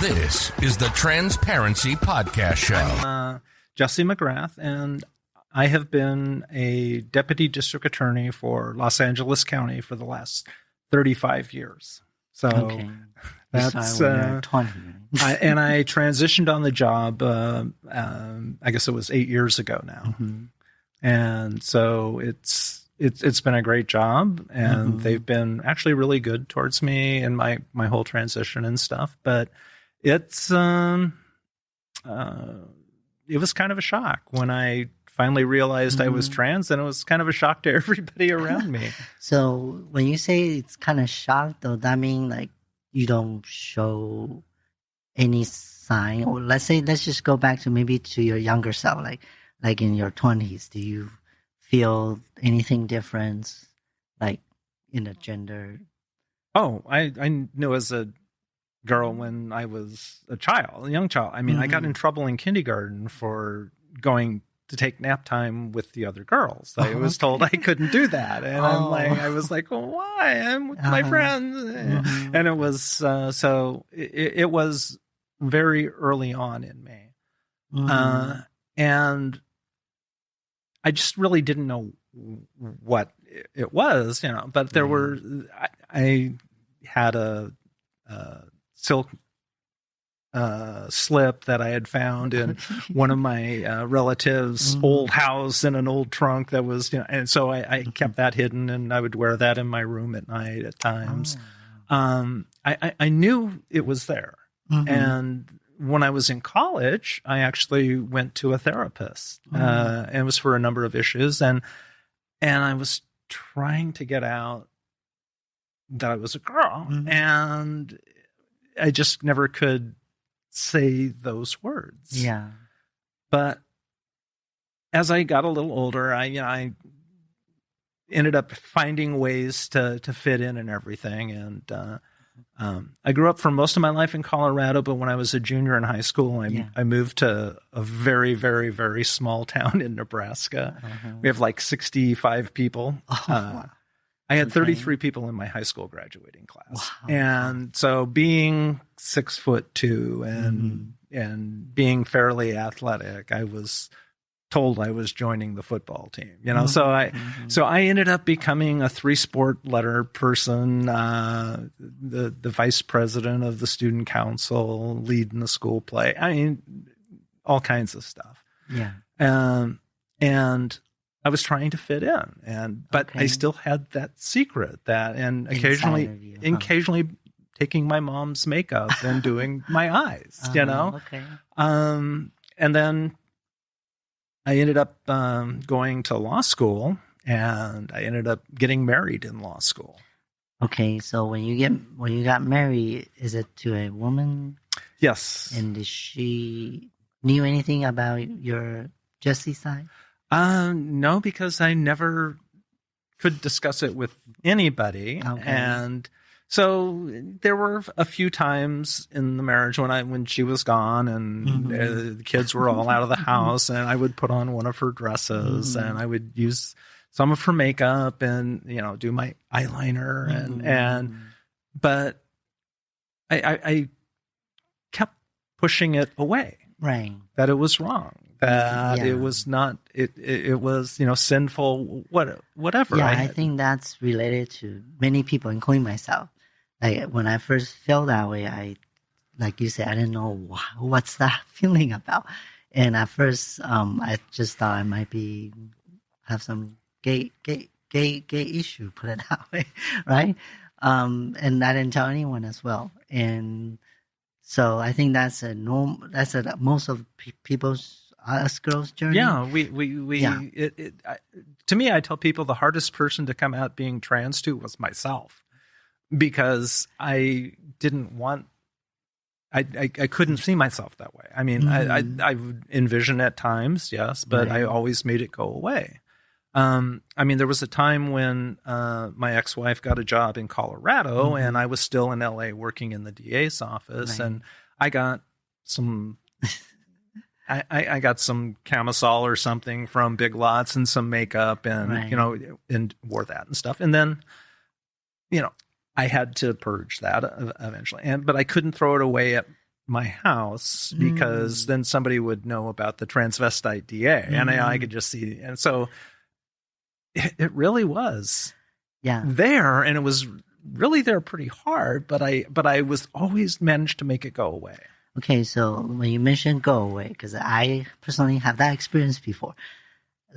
This is the Transparency Podcast Show. I'm Jessie McGrath, and I have been a deputy district attorney for Los Angeles County for the last 35 years. So that's 20. and I transitioned on the job. I guess it was 8 years ago now, and so it's been a great job, and they've been actually really good towards me and my whole transition and stuff. But it's it was kind of a shock when I finally realized I was trans, and it was kind of a shock to everybody around me. So when you say it's kind of shocked, does that mean like you don't show any sign? Or let's just go back to maybe to your younger self, like in your 20s. Do you feel anything different, like in a gender? Oh, I knew as a girl when I was a young child. I mean, I got in trouble in kindergarten for going to take nap time with the other girls. I was told I couldn't do that. And I was like, well, why? I'm with my friends. And it was, so it was very early on in me. And I just really didn't know what it was, but there were, I had a silk slip that I had found in one of my relatives' old house in an old trunk that was, and so I kept that hidden, and I would wear that in my room at night at times. I knew it was there. And when I was in college, I actually went to a therapist, and it was for a number of issues. And I was trying to get out that I was a girl, and I just never could say those words. Yeah. But as I got a little older, I ended up finding ways to fit in and everything. And I grew up for most of my life in Colorado, but when I was a junior in high school, I moved to a very, very, very small town in Nebraska. We have like 65 people. I had 33 people in my high school graduating class. Wow. And so being 6'2" and being fairly athletic, I was told I was joining the football team, so I ended up becoming a 3-sport letter person, the vice president of the student council, leading the school play. I mean, all kinds of stuff. Yeah. And I was trying to fit in, but I still had that secret and occasionally taking my mom's makeup and doing my eyes, Okay. And then I ended up going to law school, and I ended up getting married in law school. Okay, so when you got married, is it to a woman? Yes. And did she knew anything about your Jessie side? No, because I never could discuss it with anybody. Okay. And so there were a few times in the marriage when she was gone and the kids were all out of the house, and I would put on one of her dresses and I would use some of her makeup and, do my eyeliner but I kept pushing it away. Right. That it was wrong. That it was not, it was, sinful, whatever. Yeah, I think that's related to many people, including myself. Like when I first felt that way, like you said, I didn't know what's that feeling about. And at first, I just thought I might have some gay issue, put it that way, right? And I didn't tell anyone as well. And so I think that's most of us girls' journey. Yeah, to me, I tell people the hardest person to come out being trans to was myself, because I didn't want, I couldn't see myself that way. I mean, I would envision at times, yes, but I always made it go away. I mean, there was a time when my ex-wife got a job in Colorado, and I was still in LA working in the DA's office, and I got some I got some camisole or something from Big Lots and some makeup and, and wore that and stuff. And then, I had to purge that eventually. But I couldn't throw it away my house because then somebody would know about the transvestite DA, and I could just see. And so it really was there, and it was really there pretty hard, but I was always managed to make it go away. Okay, so when you mentioned go away, because I personally have that experience before,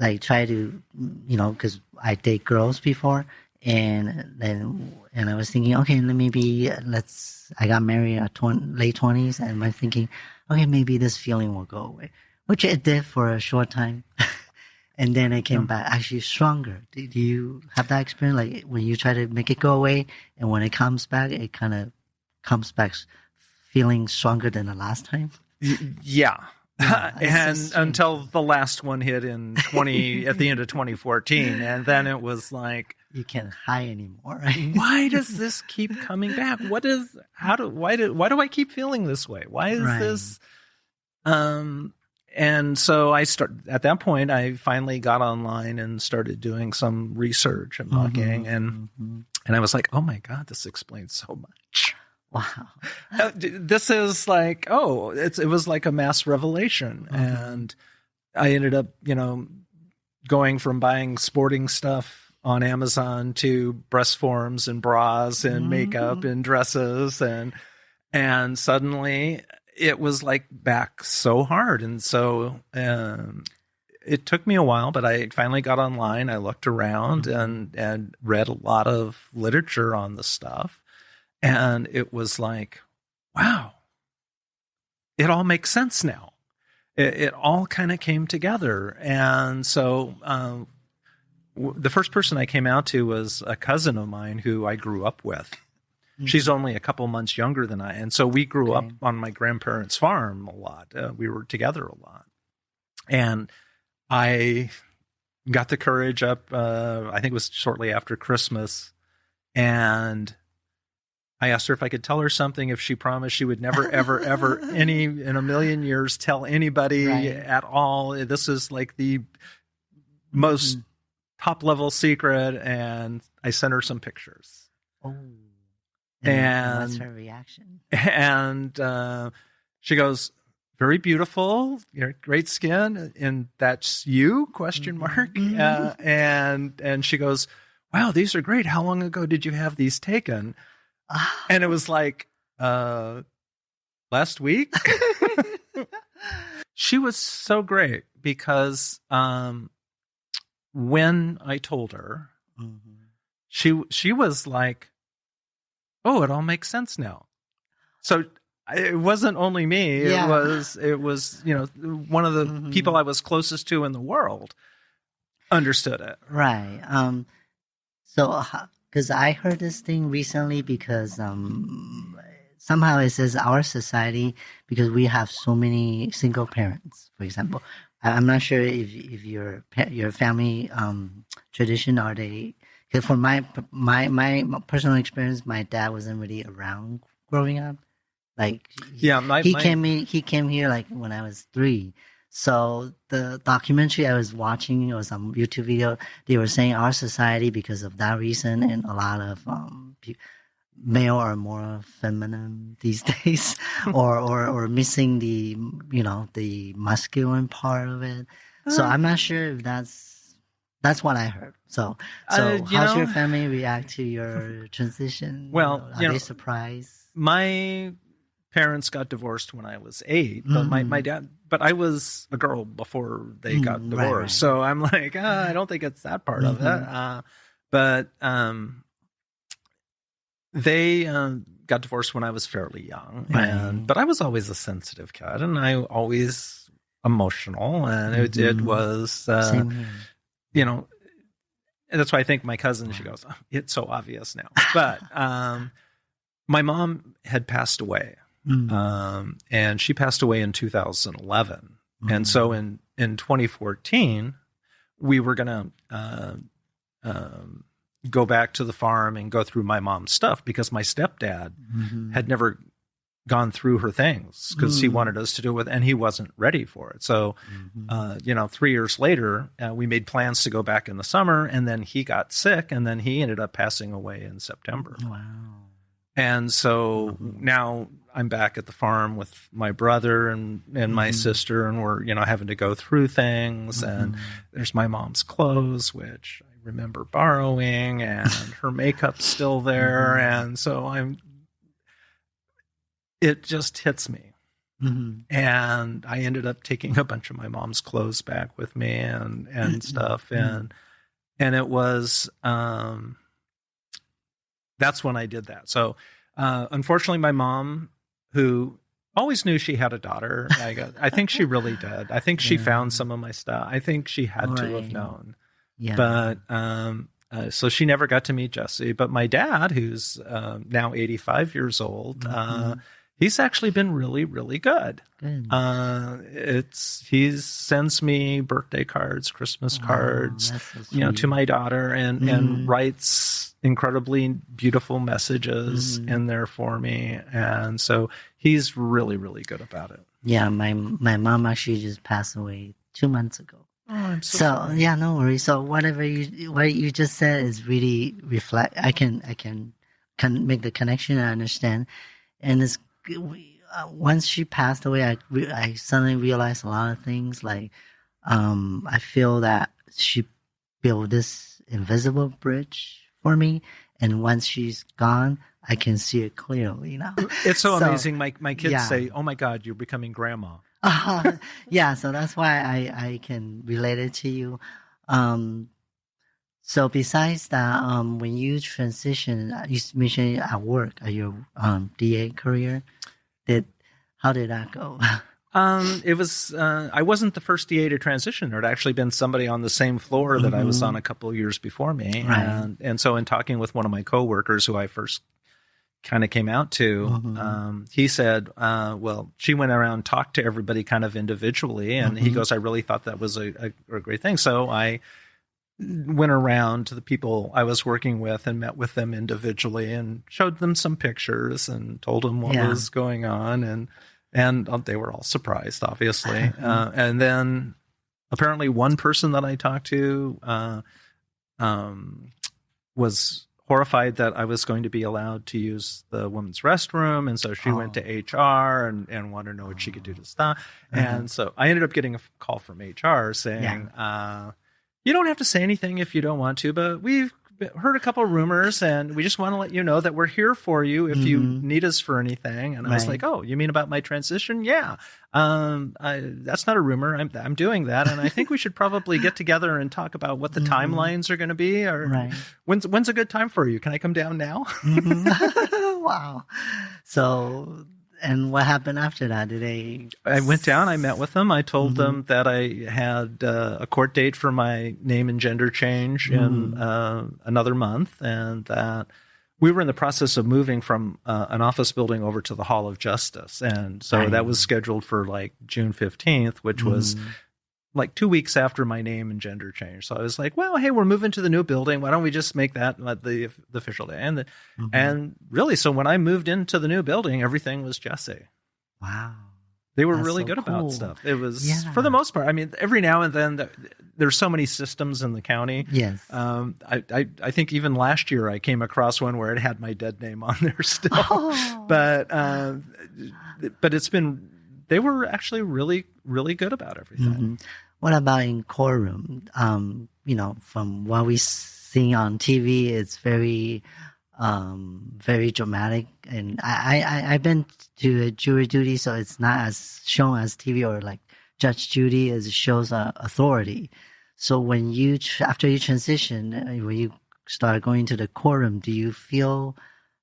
like try to, because I date girls before, and I was thinking, okay, I got married at late 20s, and I'm thinking, okay, maybe this feeling will go away, which it did for a short time. And then it came back actually stronger. Do you have that experience? Like when you try to make it go away, and when it comes back, it kind of comes back feeling stronger than the last time? Yeah. And until the last one hit in at the end of 2014. And then it was like, you can't hide anymore, right? Why does this keep coming back? Why do I keep feeling this way? Why is this? And so at that point, I finally got online and started doing some research and looking, and I was like, oh my God, this explains so much. Wow. This is like, it was like a mass revelation. And I ended up, going from buying sporting stuff on Amazon to breast forms and bras and makeup and dresses. And suddenly it was like back so hard. And so it took me a while, but I finally got online. I looked around and read a lot of literature on the stuff. And it was like, wow, it all makes sense now. It all kind of came together. And so the first person I came out to was a cousin of mine who I grew up with. She's only a couple months younger than I. And so we grew up on my grandparents' farm a lot. We were together a lot. And I got the courage up, I think it was shortly after Christmas. And I asked her if I could tell her something if she promised she would never, ever, ever, in a million years, tell anybody at all. This is like the most top-level secret. And I sent her some pictures. Oh. And what's her reaction? And she goes, very beautiful, great skin, and that's you? ? And she goes, wow, these are great. How long ago did you have these taken? And it was like, last week. She was so great because when I told her, she was like, oh, it all makes sense now. So it wasn't only me. It was one of the people I was closest to in the world understood it. Right. So, because I heard this thing recently because somehow it says our society, because we have so many single parents, for example. I'm not sure if your family tradition, are they... Because for my personal experience, my dad wasn't really around growing up. Like he came here like when I was 3. So the documentary I was watching, it was some YouTube video. They were saying our society, because of that reason, and a lot of male are more feminine these days, or missing the the masculine part of it. So I'm not sure if that's what I heard. So how's your family react to your transition? Well, are they surprised? My parents got divorced when I was 8, but my dad, but I was a girl before they got divorced. Right. So I'm like, I don't think it's that part of it. But they got divorced when I was fairly young, but I was always a sensitive kid, and I always emotional, and it was, Same here. And that's why I think my cousin, she goes, oh, it's so obvious now. But my mom had passed away, and she passed away in 2011. And so in 2014, we were going to go back to the farm and go through my mom's stuff, because my stepdad had never gone through her things, because he wanted us to do it, and he wasn't ready for it. So, 3 years later, we made plans to go back in the summer, and then he got sick, and then he ended up passing away in September. Wow. And so now I'm back at the farm with my brother and my sister, and we're, having to go through things. And there's my mom's clothes, which I remember borrowing, and her makeup's still there. And so it just hits me. And I ended up taking a bunch of my mom's clothes back with me and stuff. And it was, that's when I did that. So, unfortunately, my mom, who always knew she had a daughter, I think she really did. I think she found some of my stuff. I think she had to have known. Yeah. But so she never got to meet Jessie. But my dad, who's now 85 years old, he's actually been really, really good. He sends me birthday cards, Christmas cards, so to my daughter, and writes incredibly beautiful messages in there for me. And so he's really, really good about it. Yeah, my mom actually just passed away 2 months ago. Oh, I'm so sorry. Yeah, no worries. So what you just said is really reflect. I can make the connection. I understand, and it's. Once she passed away, I suddenly realized a lot of things. Like, I feel that she built this invisible bridge for me, and once she's gone, I can see it clearly now. It's so amazing. My kids say, "Oh my God, you're becoming grandma." Yeah, so that's why I can relate it to you. So besides that, when you transition, you mentioned at work, at your DA career, how did that go? It was I wasn't the first DA to transition. There had actually been somebody on the same floor that I was on a couple of years before me, and so in talking with one of my coworkers who I first kind of came out to, he said, well, she went around and talked to everybody kind of individually, and he goes, I really thought that was a great thing. So I went around to the people I was working with and met with them individually and showed them some pictures and told them what was going on. And they were all surprised, obviously. And then apparently one person that I talked to was horrified that I was going to be allowed to use the women's restroom. And so she went to HR and wanted to know what she could do to stop. And so I ended up getting a call from HR saying, you don't have to say anything if you don't want to, but we've heard a couple of rumors and we just want to let you know that we're here for you if you need us for anything. And I was like, oh, you mean about my transition? Yeah. That's not a rumor. I'm doing that. And I think we should probably get together and talk about what the timelines are going to be. Or when's a good time for you? Can I come down now? Wow. So... And what happened after that? I went down, I met with them. I told them that I had a court date for my name and gender change in another month, and that we were in the process of moving from an office building over to the Hall of Justice. And so that was scheduled for like June 15th, which was like 2 weeks after my name and gender change. So I was like, well, hey, we're moving to the new building. Why don't we just make that the official day? And really, so when I moved into the new building, everything was Jessie. Wow. They were really good about stuff. It was, for the most part, I mean, every now and then there's so many systems in the county. Yes. I think even last year I came across one where it had my dead name on there still. But it's been, they were actually really, really good about everything. What about in courtroom? From what we see on TV, it's very, very dramatic. And I've been to a jury duty, so it's not as shown as TV or like Judge Judy, as it shows authority. So when after you transition, when you start going to the courtroom, do you feel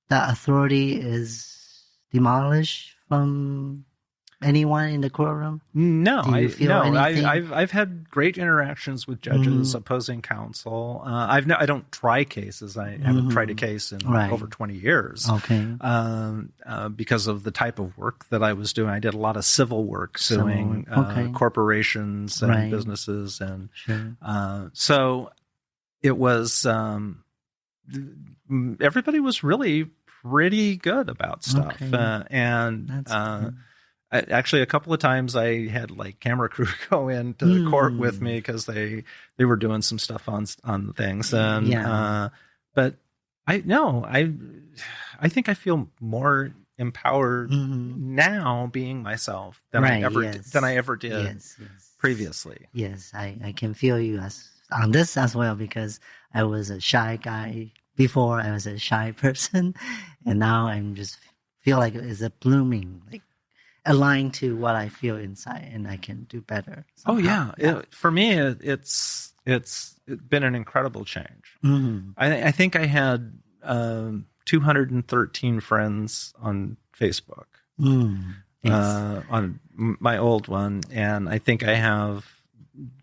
that authority is demolished from anyone in the courtroom? No, I've had great interactions with judges, opposing counsel. I don't try cases. I haven't tried a case in over 20 years. Okay. Because of the type of work that I was doing, I did a lot of civil work, suing corporations and businesses, and so it was. Everybody was really pretty good about stuff, actually, a couple of times I had like camera crew go into the court with me because they were doing some stuff on things, and but I think I feel more empowered now being myself than I ever did previously. Yes, I can feel you on this as well, because I was a shy guy before. I was a shy person, and now I'm just feel like it's a blooming, like aligned to what I feel inside, and I can do better somehow. For me, it's been an incredible change. I think I had 213 friends on Facebook, on my old one, and I think I have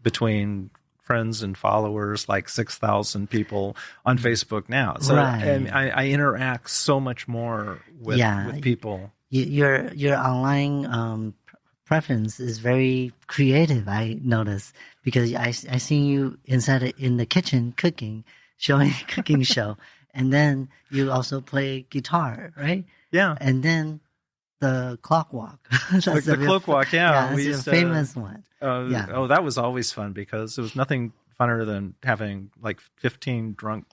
between friends and followers like 6,000 people on Facebook now. So I interact so much more with people. Your online preference is very creative, I notice, because I seen you in the kitchen cooking, showing a cooking show, and then you also play guitar, right? Yeah. And then the clock walk. The clock walk, yeah. That's a famous one. Oh, that was always fun, because there was nothing funner than having like 15 drunk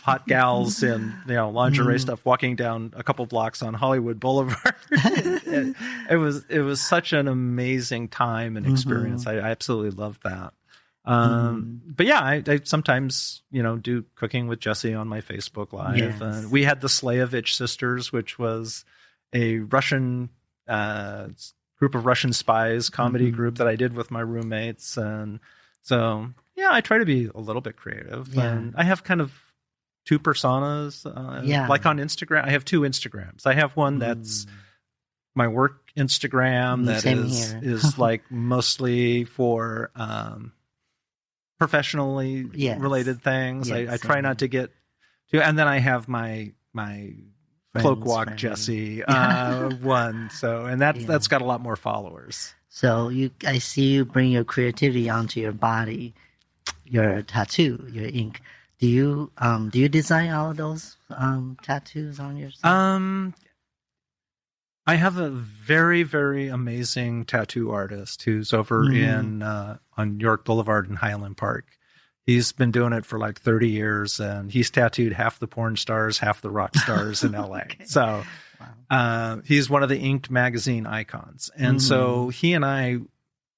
hot gals in lingerie stuff walking down a couple blocks on Hollywood Boulevard. It was such an amazing time and experience. I absolutely loved that. But yeah, I sometimes do cooking with Jessie on my Facebook Live. Yes. We had the Slayevich sisters, which was a Russian group of Russian spies comedy group that I did with my roommates, and so I try to be a little bit creative. And I have kind of two personas. Like on Instagram, I have two Instagrams. I have one that's my work Instagram that is like mostly for professionally related things. I try not to get too, and then I have my Cloak Walk Jessie one. So, and that's got a lot more followers. So I see you bring your creativity onto your body, your tattoo, your ink. Do you design all of those tattoos on yourself? I have a very, very amazing tattoo artist who's over in on York Boulevard in Highland Park. He's been doing it for like 30 years, and he's tattooed half the porn stars, half the rock stars in LA. Okay. So he's one of the Inked magazine icons. And so he and I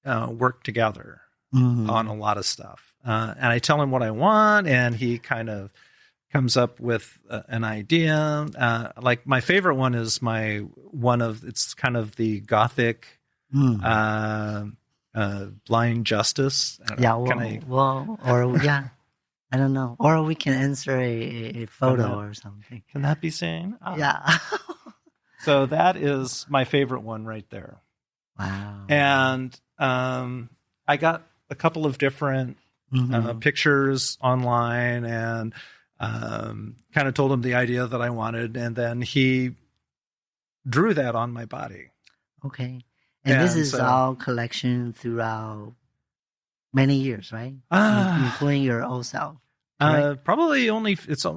work together on a lot of stuff. And I tell him what I want, and he kind of comes up with an idea. Like my favorite one is it's kind of the Gothic blind justice. I don't know. Or we can answer a photo or something. Can that be seen? Oh. Yeah. So that is my favorite one right there. Wow. And I got a couple of different pictures online, and kind of told him the idea that I wanted, and then he drew that on my body. Okay. And this is all collection throughout many years, right? Including your old self. Probably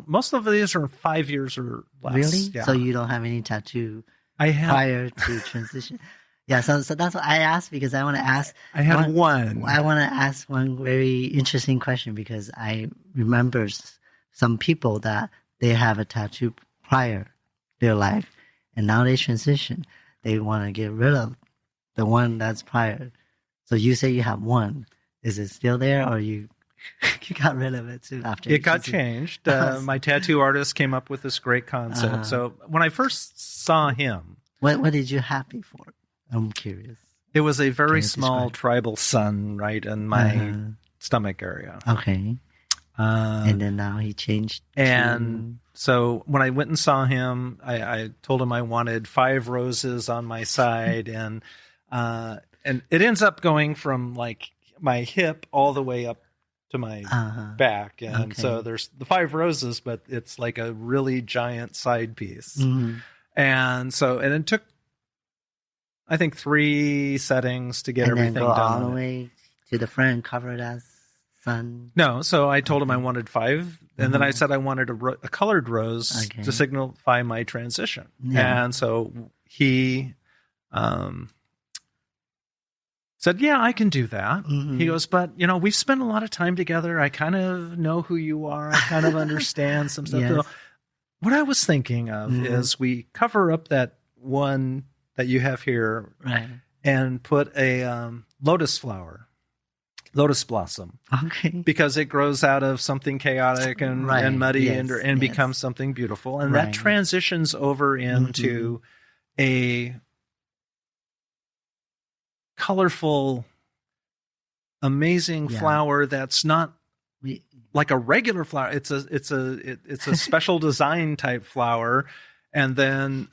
most of these are 5 years or less. Really? Yeah. So you don't have any tattoo prior to transition? Yeah. So that's what I asked, because I want to ask. I have one. I want to ask one very interesting question, because I remember some people that they have a tattoo prior their life, and now they transition. They want to get rid of the one that's prior. So you say you have one. Is it still there, or you got rid of it too after? It got changed. My tattoo artist came up with this great concept. So when I first saw him, what did you have before? I'm curious. It was a very small tribal sun right in my stomach area. Okay. And then now he changed. And so when I went and saw him, I told him I wanted 5 roses on my side, and it ends up going from like my hip all the way up to my back. And so there's the 5 roses, but it's like a really giant side piece. And it took, I think, 3 settings to get everything done. All the way to the front, covered as sun. No, so I told him I wanted 5, and then I said I wanted a colored rose to signify my transition. Yeah. And so he said, "Yeah, I can do that." He goes, "But we've spent a lot of time together. I kind of know who you are. I kind of understand some stuff." Yes. What I was thinking of is we cover up that one that you have here, Right. and put a lotus blossom. Okay. Because it grows out of something chaotic and muddy and becomes something beautiful. And that transitions over into a colorful, amazing flower that's not like a regular flower. It's a special design type flower. And then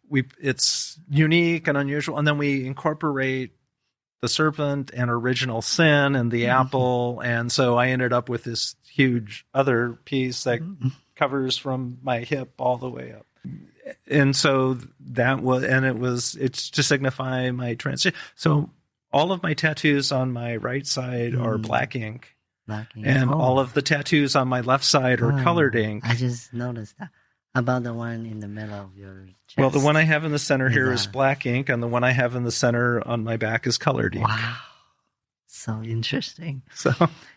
it's unique and unusual. And then we incorporate the serpent and original sin and the apple. And so I ended up with this huge other piece that covers from my hip all the way up. And so it's to signify my transition. So all of my tattoos on my right side are black ink. And all of the tattoos on my left side are colored ink. I just noticed that. How about the one in the middle of your chest? Well, the one I have in the center here is black ink, and the one I have in the center on my back is colored ink. Wow. So interesting. So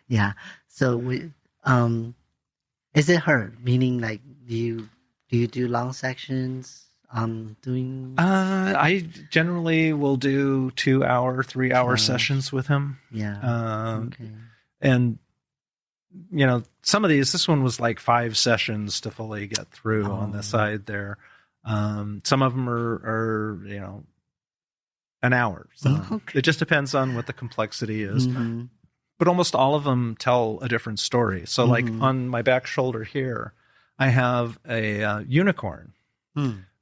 yeah. So is it hard? Meaning, like, do you do long sections? Doing I generally will do 2-hour, 3-hour sessions with him. Yeah. Okay. And some of this one was like 5 sessions to fully get through on the side there. Some of them are an hour. So it just depends on what the complexity is. Mm-hmm. But almost all of them tell a different story. So like on my back shoulder here, I have a unicorn.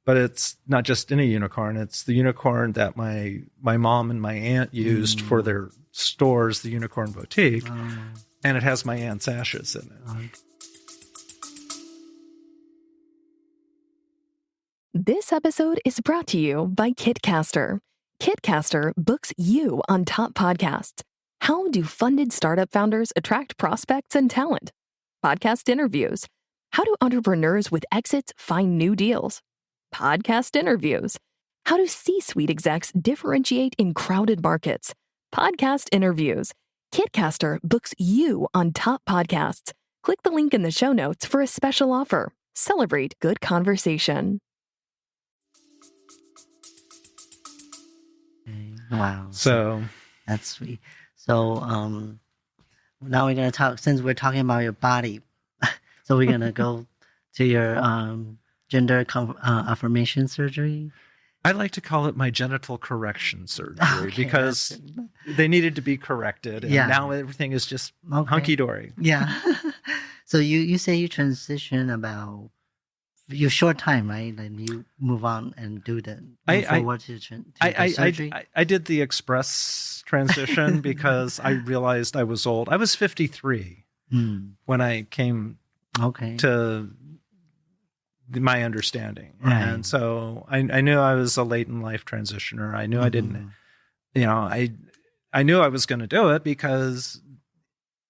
But it's not just any unicorn. It's the unicorn that my mom and my aunt used for their stores, the Unicorn Boutique. And it has my aunt's ashes in it. This episode is brought to you by Kitcaster. Kitcaster books you on top podcasts. How do funded startup founders attract prospects and talent? Podcast interviews. How do entrepreneurs with exits find new deals? Podcast interviews. How do C-suite execs differentiate in crowded markets? Podcast interviews. Kitcaster books you on top podcasts. Click the link in the show notes for a special offer. Celebrate good conversation. Wow. So that's sweet. So now we're going to talk, since we're talking about your body, so we're going to go to your gender affirmation surgery. I like to call it my genital correction surgery because they needed to be corrected. And now everything is just hunky-dory. Yeah. So you say you transition about your short time, right? And you move on and do the surgery? I did the express transition because I realized I was old. I was 53 when I came to my understanding. Right. And so I knew I was a late in life transitioner. I knew I didn't, I knew I was going to do it because,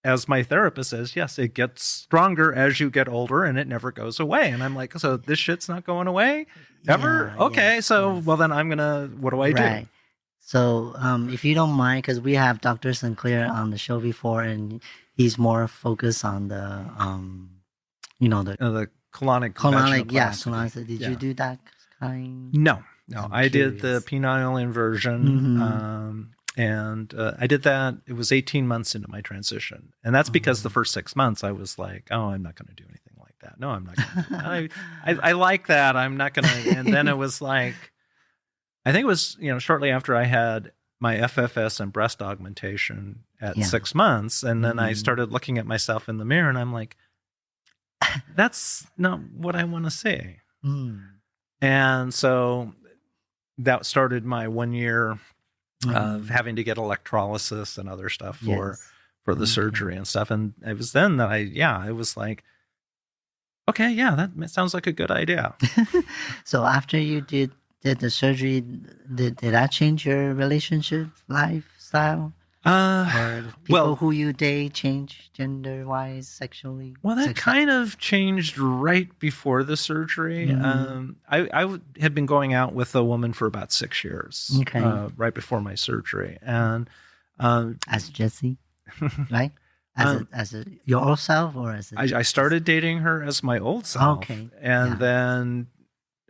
as my therapist says, yes, it gets stronger as you get older and it never goes away. And I'm like, so this shit's not going away ever? Yeah, okay. Well, then what do I do? So if you don't mind, because we have Dr. Sinclair on the show before, and he's more focused on the, the colonic. Colonic. Did you do that kind? No. I did the penile inversion. And I did that. It was 18 months into my transition. And that's because the first 6 months I was like, oh, I'm not going to do anything like that. No, I'm not going to. I like that. I'm not going to. And then it was like, I think it was, shortly after I had my FFS and breast augmentation at 6 months. And then I started looking at myself in the mirror and I'm like, that's not what I want to see. And so that started my 1 year of having to get electrolysis and other stuff for the surgery and stuff. And it was then that it was like, okay, that sounds like a good idea. So after you did the surgery, did that change your relationship, lifestyle? Or people who you date change gender-wise, sexually? Well, that kind of changed right before the surgery. I had been going out with a woman for about 6 years, right before my surgery. And as Jessie, right? As your old self, or as I started dating her as my old self. Okay. And then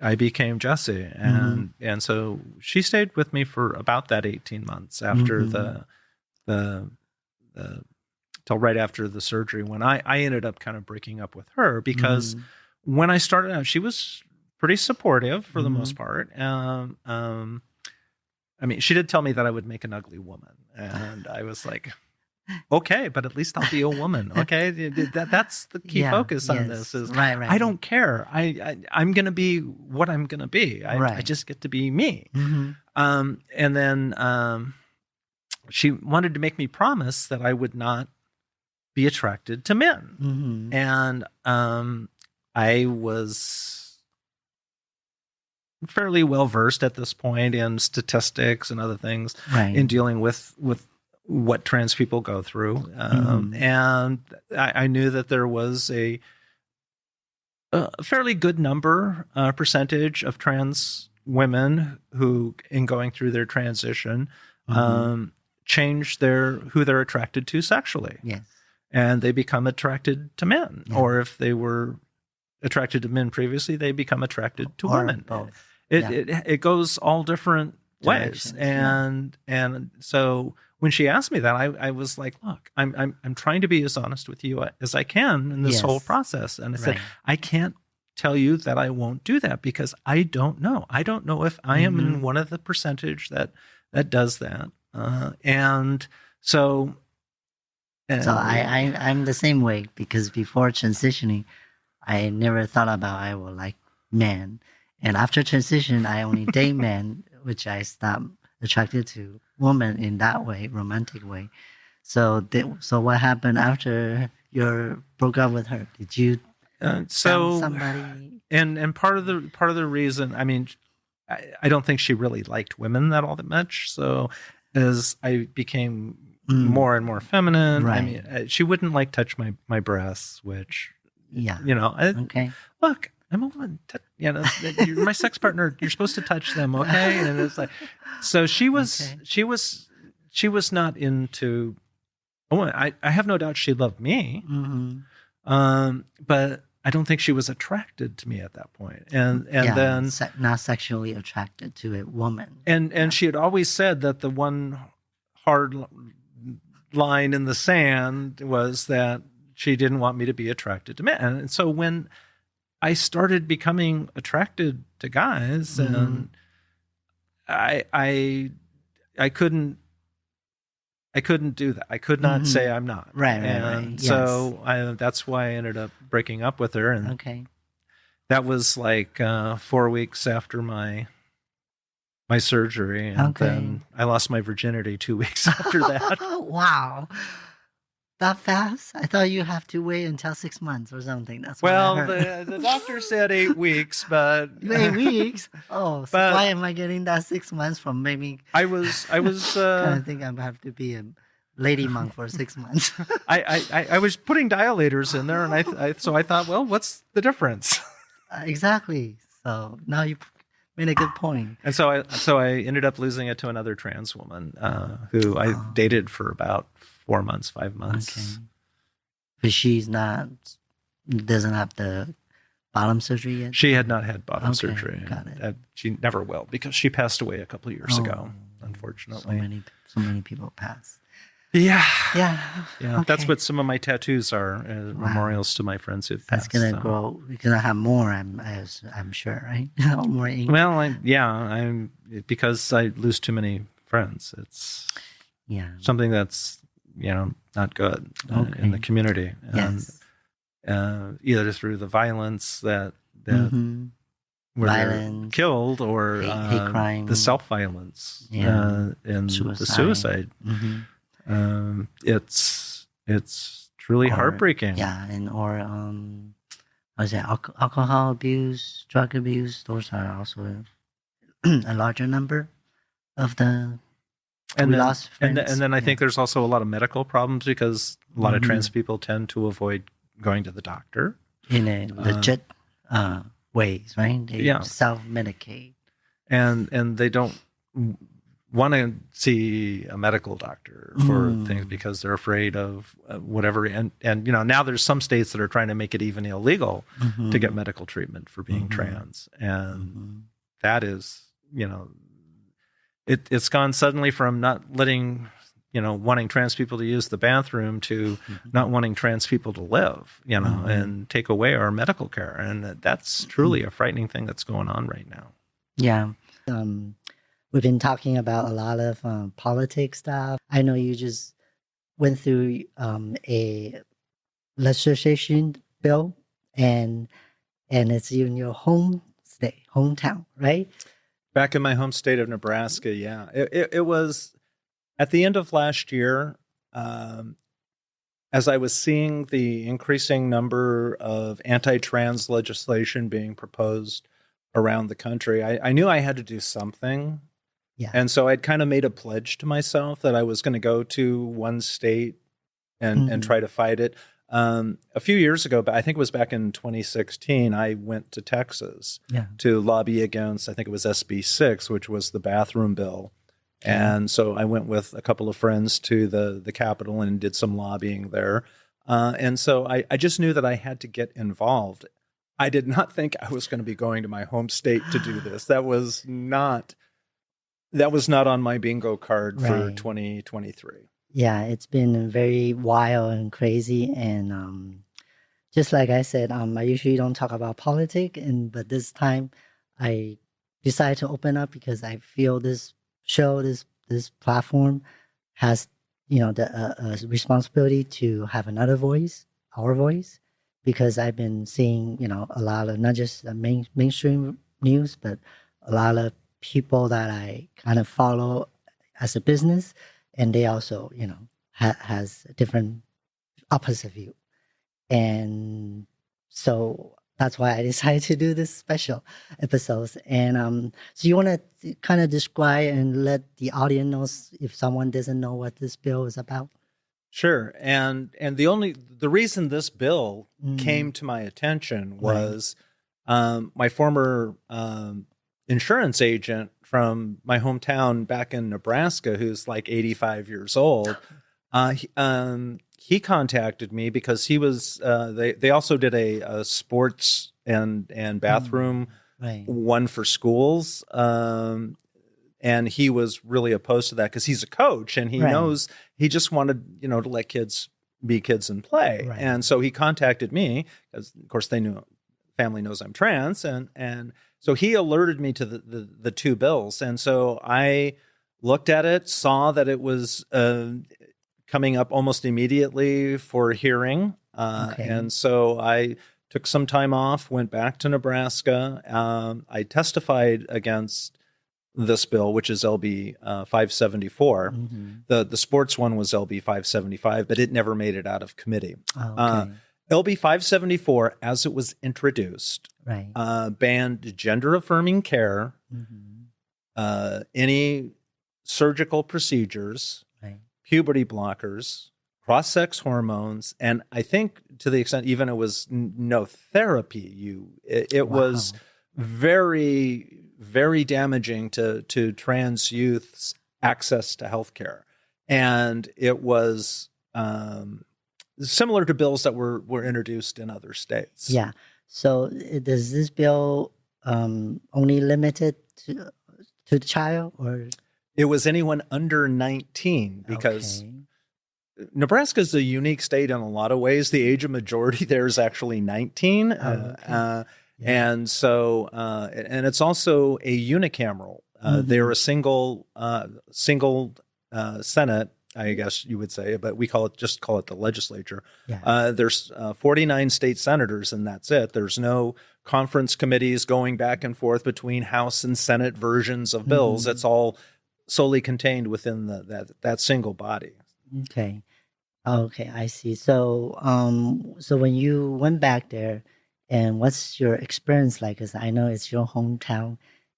I became Jessie, and so she stayed with me for about that 18 months after the till right after the surgery, when I ended up kind of breaking up with her, because when I started out, she was pretty supportive for the most part. I mean, she did tell me that I would make an ugly woman, and I was like, okay, but at least I'll be a woman. Okay, that's the key focus on this. Is right. I don't care. I'm going to be what I'm going to be. I just get to be me. And then she wanted to make me promise that I would not be attracted to men, and I was fairly well versed at this point in statistics and other things in dealing with what trans people go through. And I knew that there was a fairly good percentage of trans women who, in going through their transition, change who they're attracted to sexually. Yes. And they become attracted to men. Yeah. Or if they were attracted to men previously, they become attracted to women. Both. It goes all different ways. And so when she asked me that, I was like, look, I'm trying to be as honest with you as I can in this whole process. And I said, I can't tell you that I won't do that because I don't know. I don't know if I am in one of the percentage that does that. And so I'm the same way, because before transitioning, I never thought about I will like men. And after transition, I only date men, which I stopped attracted to women in that way, romantic way. So what happened after you broke up with her? Did you find somebody? And part of the reason, I mean, I don't think she really liked women that all that much. So as I became more and more feminine, I mean, she wouldn't touch my breasts, which, look, I'm a woman. You're my sex partner. You're supposed to touch them, okay? And it's like, so she was not into. Oh, I have no doubt she loved me, but I don't think she was attracted to me at that point. And then not sexually attracted to a woman. And she had always said that the one hard line in the sand was that she didn't want me to be attracted to men. And so when I started becoming attracted to guys, and I couldn't do that. I could not say I'm not. Right. So that's why I ended up breaking up with her. And that was 4 weeks after my surgery, and then I lost my virginity 2 weeks after that. Wow. That fast? I thought you have to wait until 6 months or something. That's what well, I heard. the doctor said 8 weeks, but 8 weeks. Oh, so why am I getting that 6 months from maybe? I was kind of think I have to be a lady monk for 6 months. I was putting dilators in there, and I thought, well, what's the difference? Exactly. So now you made a good point. And so I ended up losing it to another trans woman who I dated for about 4 months, 5 months. Okay. But she's doesn't have the bottom surgery yet? She had not had bottom surgery. Got it. She never will, because she passed away a couple of years ago, unfortunately. So many people pass. Yeah. Okay. That's what some of my tattoos are, memorials to my friends who've passed. That's gonna grow. We're gonna have more. I'm sure, right? More ink. Well, I'm because I lose too many friends. It's something that's not good in the community, and either through the violence that were killed, or hate crime, the self-violence, and the suicide. It's truly heartbreaking. Alcohol abuse, drug abuse. Those are also a larger number of the. And then I think there's also a lot of medical problems, because a lot of trans people tend to avoid going to the doctor in a legit ways, right? They self-medicate, and they don't want to see a medical doctor for things because they're afraid of whatever. And now there's some states that are trying to make it even illegal to get medical treatment for being trans. And that is, it's gone suddenly from not letting, wanting trans people to use the bathroom to not wanting trans people to live, and take away our medical care. And that's truly a frightening thing that's going on right now. Yeah. We've been talking about a lot of politics stuff. I know you just went through a legislation bill, and it's in your hometown, right? Back in my home state of Nebraska, yeah. It was at the end of last year, as I was seeing the increasing number of anti-trans legislation being proposed around the country, I knew I had to do something. Yeah. And so I'd kind of made a pledge to myself that I was going to go to one state and try to fight it. A few years ago, but I think it was back in 2016, I went to Texas to lobby against, I think it was SB 6, which was the bathroom bill. And so I went with a couple of friends to the Capitol and did some lobbying there. And so I just knew that I had to get involved. I did not think I was going to be going to my home state to do this. That was not on my bingo card for 2023. Yeah, it's been very wild and crazy. And just like I said, I usually don't talk about politics, but this time I decided to open up because I feel this show, this platform has, the responsibility to have another voice, our voice, because I've been seeing, a lot of not just the mainstream news, but a lot of people that I kind of follow as a business, and they also, has a different opposite view. And so that's why I decided to do this special episodes. And so you want to kind of describe and let the audience know if someone doesn't know what this bill is about? Sure. And the reason this bill came to my attention was my former insurance agent from my hometown back in Nebraska, who's like 85 years old. He contacted me because he was, they also did a sports and bathroom one for schools. And he was really opposed to that because he's a coach and he knows, he just wanted, to let kids be kids and play. Right. And so he contacted me because, of course, family knows I'm trans. And so he alerted me to the two bills. And so I looked at it, saw that it was coming up almost immediately for hearing. And so I took some time off, went back to Nebraska. I testified against this bill, which is LB 574. The sports one was LB 575, but it never made it out of committee. LB 574, as it was introduced, banned gender-affirming care, any surgical procedures, puberty blockers, cross-sex hormones, and I think to the extent even it was no therapy. It was very, very damaging to trans youth's access to healthcare, and it was similar to bills that were introduced in other states. Yeah. So does this bill only limited to the child, or it was anyone under 19? Because Nebraska is a unique state in a lot of ways. The age of majority there is actually 19. And so, and it's also a unicameral. They're a single Senate, I guess you would say, but we call it the legislature. There's 49 state senators, and that's it. There's no conference committees going back and forth between House and Senate versions of bills. It's all solely contained within that single body. Okay, I see. So, so when you went back there, and what's your experience like? Because I know it's your hometown,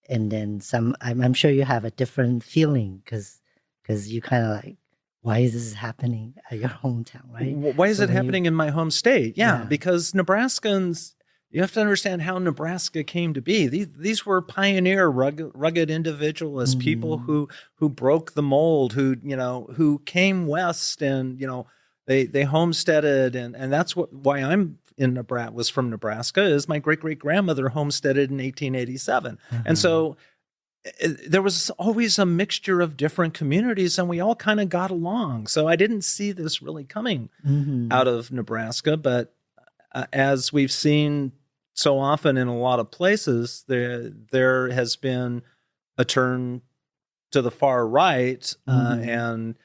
and then I'm sure you have a different feeling because you kind of like, why is this happening at your hometown, right? Why is it happening in my home state? Yeah, because Nebraskans, you have to understand how Nebraska came to be. These were pioneer, rugged individualists, people who broke the mold, who came west and, they homesteaded. And that's why I'm in Nebraska, was from Nebraska, is my great-great-grandmother homesteaded in 1887. And so there was always a mixture of different communities, and we all kind of got along. So I didn't see this really coming out of Nebraska, but as we've seen so often in a lot of places, there has been a turn to the far right, and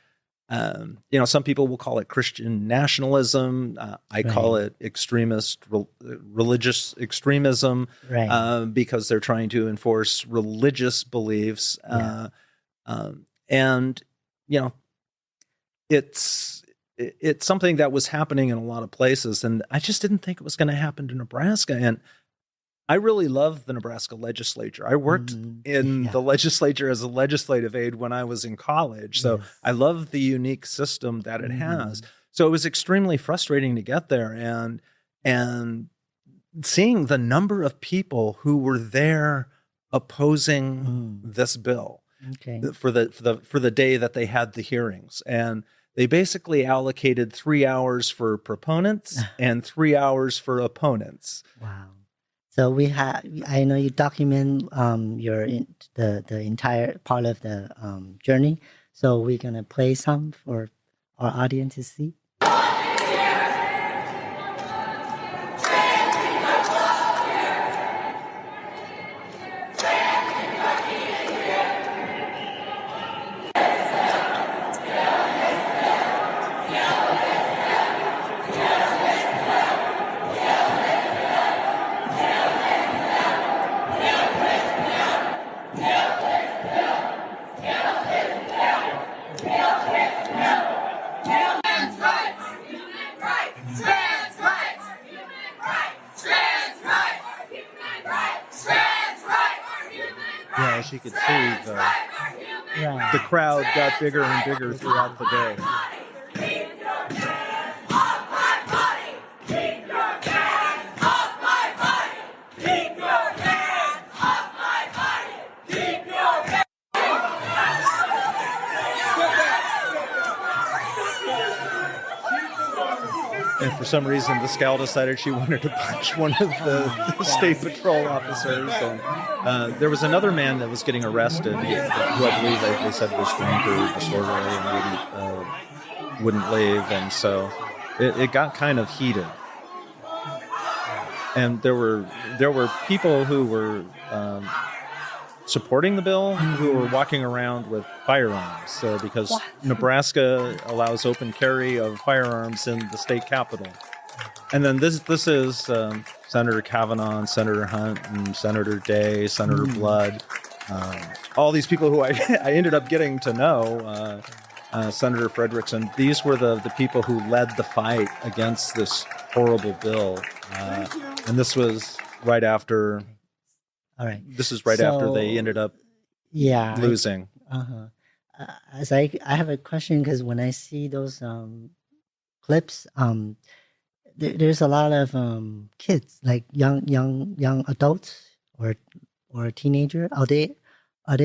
some people will call it Christian nationalism. I call it extremist religious extremism, because they're trying to enforce religious beliefs, and it's something that was happening in a lot of places, and I just didn't think it was going to happen to Nebraska. And I really love the Nebraska legislature. I worked in the legislature as a legislative aide when I was in college, so I love the unique system that it has. So it was extremely frustrating to get there, and seeing the number of people who were there opposing this bill for the day that they had the hearings. And they basically allocated 3 hours for proponents and 3 hours for opponents. Wow. So I know you document the entire part of the journey. So we're going to play some for our audience to see. As you could see, the crowd got bigger and bigger throughout the day. And for some reason, the gal decided she wanted to punch one of the state patrol officers. And there was another man that was getting arrested, who I believe they said was drunk or disorderly and wouldn't leave. And so it got kind of heated. And there were people who were supporting the bill who were walking around with firearms, because Nebraska allows open carry of firearms in the state capitol. And then this is Senator Kavanaugh, Senator Hunt, and Senator Day, Senator Blood, all these people who I ended up getting to know, Senator Frederickson. These were the people who led the fight against this horrible bill. And this was right after... All right. This is after they ended up losing. As I have a question, because when I see those clips, there's a lot of kids, like young adults or teenager. Are they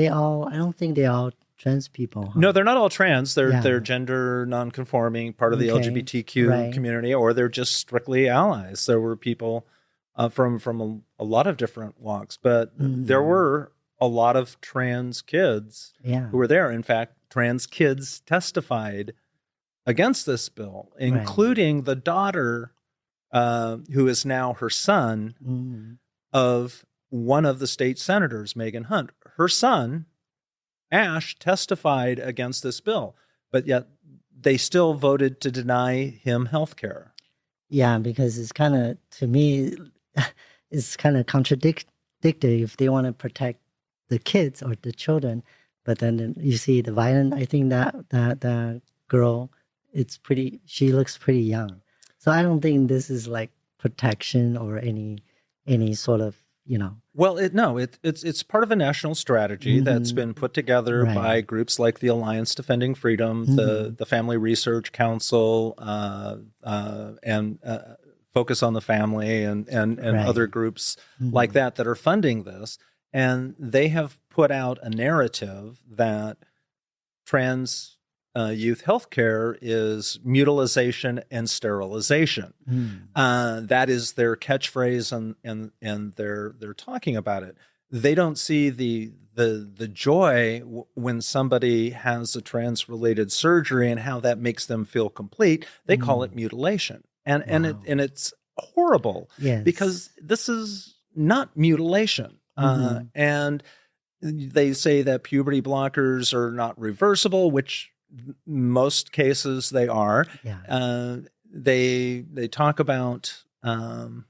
all? I don't think they're all trans people. Huh? No, they're not all trans. They're gender non-conforming, part of the LGBTQ community, or they're just strictly allies. There were people from a lot of different walks, but there were a lot of trans kids who were there. In fact, trans kids testified against this bill, including the daughter, who is now her son, of one of the state senators, Megan Hunt. Her son, Ash, testified against this bill, but yet they still voted to deny him health care. Yeah, because it's kind of, to me, it's kind of contradictory if they want to protect the kids or the children, but then you see the violence. I think that girl, she looks pretty young, so I don't think this is like protection or any sort of, Well, it's part of a national strategy that's been put together by groups like the Alliance Defending Freedom, the Family Research Council, and Focus on the Family and Right. other groups like that are funding this. And they have put out a narrative that trans youth healthcare is mutilization and sterilization. That is their catchphrase, and they're talking about it. They don't see the joy when somebody has a trans-related surgery and how that makes them feel complete. They call it mutilation, and it's horrible because this is not mutilation. And they say that puberty blockers are not reversible, which most cases they are. They talk about, well,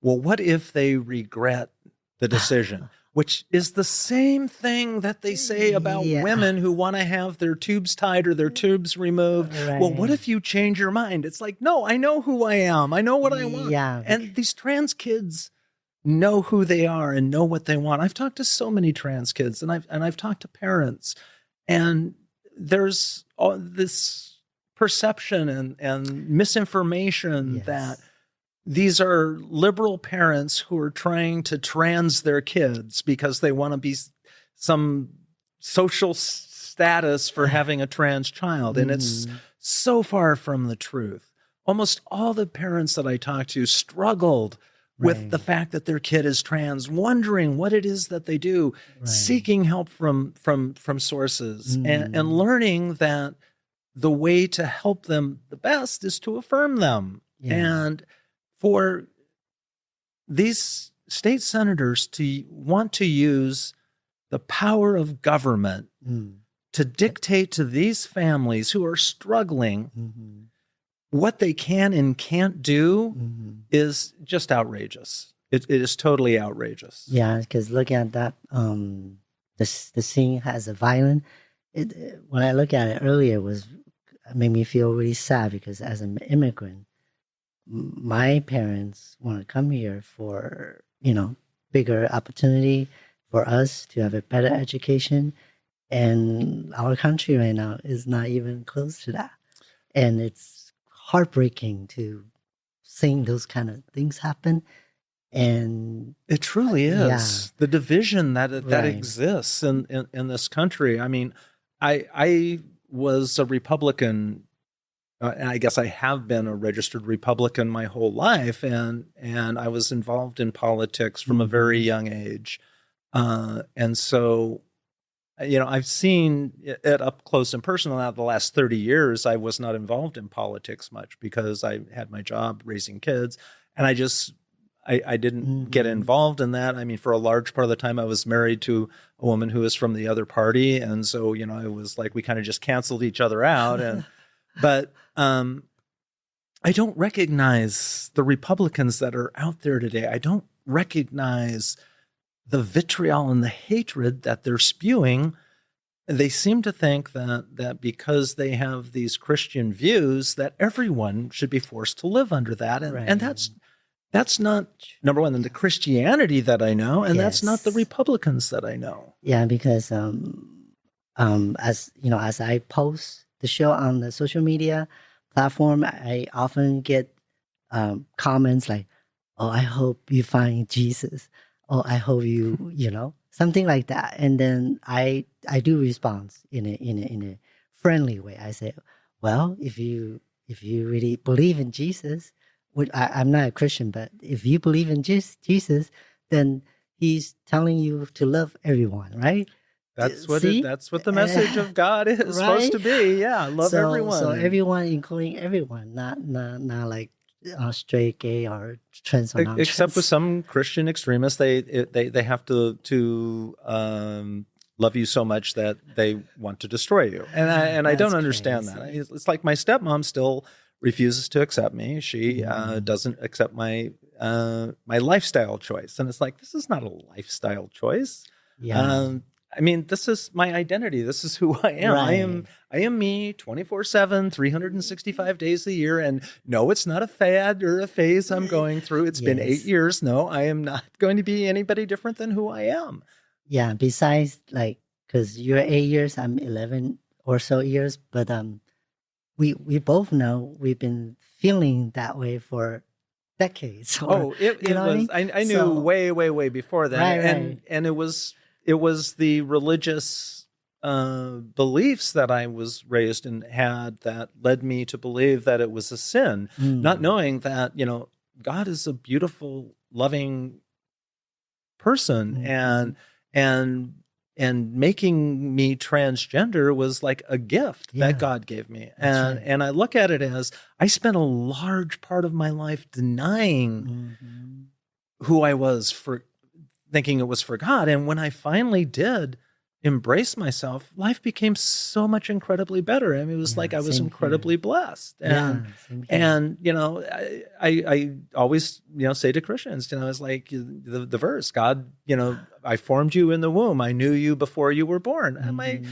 what if they regret the decision? Which is the same thing that they say about women who want to have their tubes tied or their tubes removed. Right. Well, what if you change your mind? It's like, no, I know who I am. I know what I want. And these trans kids know who they are and know what they want. I've talked to so many trans kids, and I've talked to parents, and there's all this perception and misinformation that these are liberal parents who are trying to trans their kids because they want to be some social status for having a trans child. And it's so far from the truth. Almost all the parents that I talked to struggled with the fact that their kid is trans, wondering what it is that they do, seeking help from sources, and learning that the way to help them the best is to affirm them. And for these state senators to want to use the power of government to dictate to these families who are struggling what they can and can't do is just outrageous. It is totally outrageous. Yeah, because looking at that, the scene has a violent. When I look at it earlier, it made me feel really sad because as an immigrant, my parents want to come here for bigger opportunity for us to have a better education, and our country right now is not even close to that, and it's heartbreaking to seeing those kind of things happen. And it truly is the division that exists in this country. I mean, I was a Republican, and I guess I have been a registered Republican my whole life, and I was involved in politics from a very young age, and so I've seen it up close and personal. Now, the last 30 years, I was not involved in politics much because I had my job raising kids, and I didn't get involved in that. I mean, for a large part of the time, I was married to a woman who was from the other party, and so it was like we kind of just canceled each other out. But I don't recognize the Republicans that are out there today. I don't recognize the vitriol and the hatred that they're spewing. They seem to think that because they have these Christian views, that everyone should be forced to live under that. And that's not, number one, the Christianity that I know, and that's not the Republicans that I know. Yeah, because as I post the show on the social media platform, I often get comments like, "Oh, I hope you find Jesus." "Oh, I hope you something like that." And then I do respond in a friendly way. I say, "Well, if you really believe in Jesus, I'm not a Christian, but if you believe in Jesus, then he's telling you to love everyone, right?" That's what the message of God is supposed to be. Yeah, love everyone. So everyone, including everyone, not like straight, gay, or trans or non-trans. Except with some Christian extremists, they have to love you so much that they want to destroy you, and I don't understand that. It's like my stepmom still refuses to accept me. She doesn't accept my lifestyle choice, and it's like, this is not a lifestyle choice. Yeah. I mean, this is my identity. This is who I am. Right. I am me 24/7, 365 days a year. And no, it's not a fad or a phase I'm going through. It's been 8 years. No, I am not going to be anybody different than who I am. Yeah. Besides, because you're 8 years, I'm 11 or so years, but we both know we've been feeling that way for decades. Or, it you know what was. I mean? I knew So- way before that, Right. and it was the religious beliefs that I was raised and had that led me to believe that it was a sin, not knowing that God is a beautiful, loving person, and making me transgender was like a gift that God gave me. And I look at it as I spent a large part of my life denying who I was, for thinking it was for God. And when I finally did embrace myself, life became so much incredibly better. I mean, it was like I was incredibly blessed. And I always say to Christians, it's like the verse, God, I formed you in the womb, I knew you before you were born. I'm like,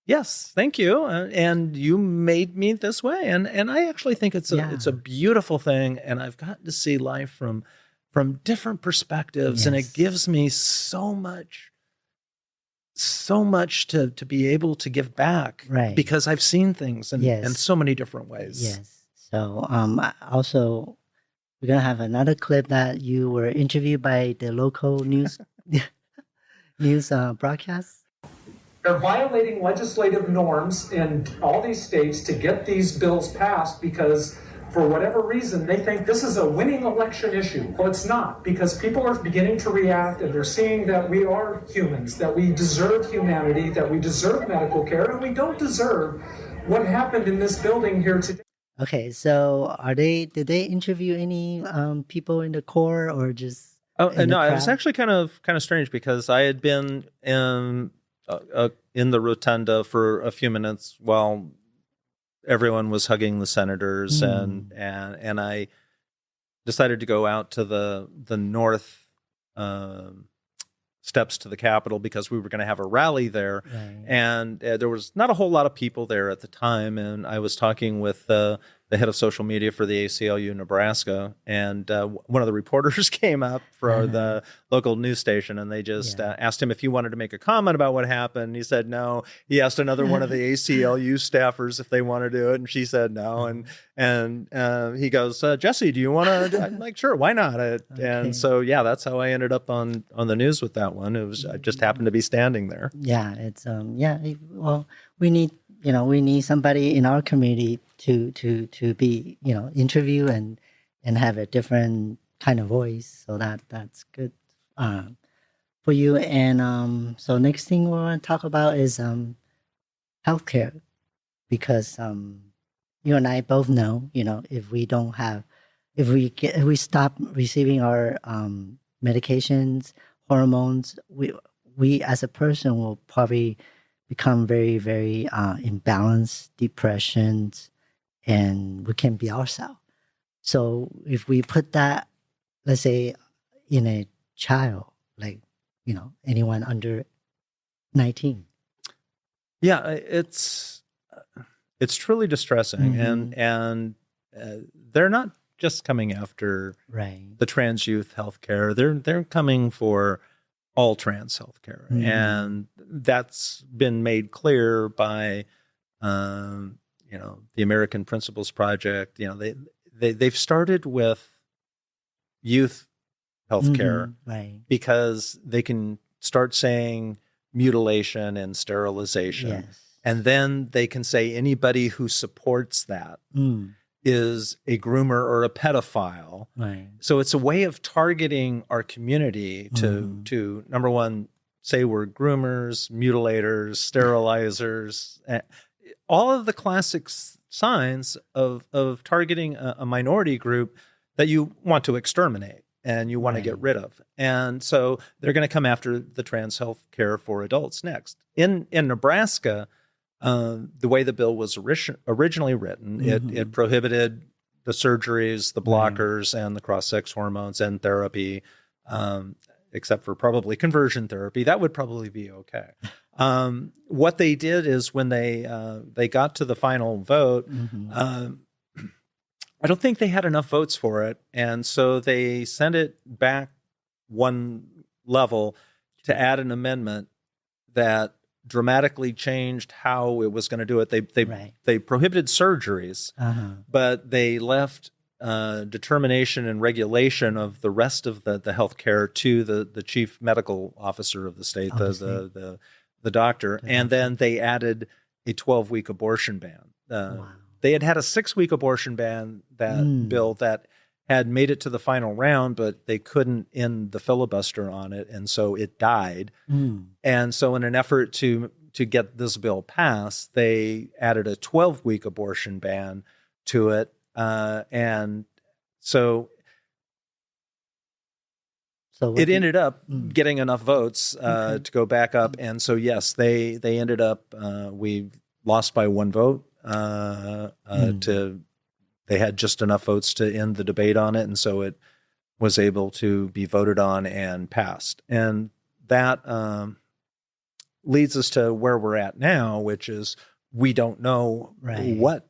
yes, thank you, and you made me this way. And I actually think it's a beautiful thing, and I've gotten to see life from different perspectives, and it gives me so much to be able to give back, because I've seen things in so many different ways. Yes. So also, we're going to have another clip that you were interviewed by the local news broadcast. They're violating legislative norms in all these states to get these bills passed because for whatever reason, they think this is a winning election issue. Well, it's not, because people are beginning to react, and they're seeing that we are humans, that we deserve humanity, that we deserve medical care, and we don't deserve what happened in this building here today. Okay, so did they interview any people in the core, or just? Oh no, it was actually kind of strange, because I had been in the rotunda for a few minutes while everyone was hugging the senators, and I decided to go out to the north steps to the Capitol, because we were going to have a rally there, and there was not a whole lot of people there at the time, and I was talking with the head of social media for the ACLU Nebraska, and one of the reporters came up for the local news station, and they just asked him if he wanted to make a comment about what happened. He said no. He asked another one of the ACLU staffers if they wanted to do it, and she said no. And he goes, Jessie, do you want to? I'm like, sure, why not? And so that's how I ended up on the news with that one. It was, I just happened to be standing there. Yeah, it's well, we need somebody in our community to be interview and have a different kind of voice, so that's good for you. And so next thing we want to talk about is healthcare, because you and I both know, if we stop receiving our medications, hormones, we as a person will probably become very, very imbalanced, depressions, and we can't be ourselves. So if we put that, let's say, in a child, like, anyone under 19. Yeah, it's truly distressing, and they're not just coming after the trans youth healthcare. They're coming for all trans healthcare, and that's been made clear by the American Principles Project. They've started with youth healthcare because they can start saying mutilation and sterilization, and then they can say anybody who supports that is a groomer or a pedophile. So it's a way of targeting our community to number one, say we're groomers, mutilators, sterilizers, all of the classic signs of targeting a minority group that you want to exterminate and you want to get rid of. And so they're going to come after the trans health care for adults next. In Nebraska, the way the bill was originally written, it prohibited the surgeries, the blockers, and the cross-sex hormones and therapy, except for probably conversion therapy. That would probably be okay. What they did is when they got to the final vote, I don't think they had enough votes for it, and so they sent it back one level to add an amendment that dramatically changed how it was going to do it. They prohibited surgeries, but they left determination and regulation of the rest of the healthcare to the chief medical officer of the state, the doctor, and then they added a 12-week abortion ban. They had a 6-week abortion ban bill that had made it to the final round, but they couldn't end the filibuster on it, and so it died. And so, in an effort to get this bill passed, they added a 12-week abortion ban to it. And so it ended up getting enough votes to go back up. And so, yes, they ended up, we lost by 1 vote. They had just enough votes to end the debate on it. And so it was able to be voted on and passed. And that leads us to where we're at now, which is we don't know what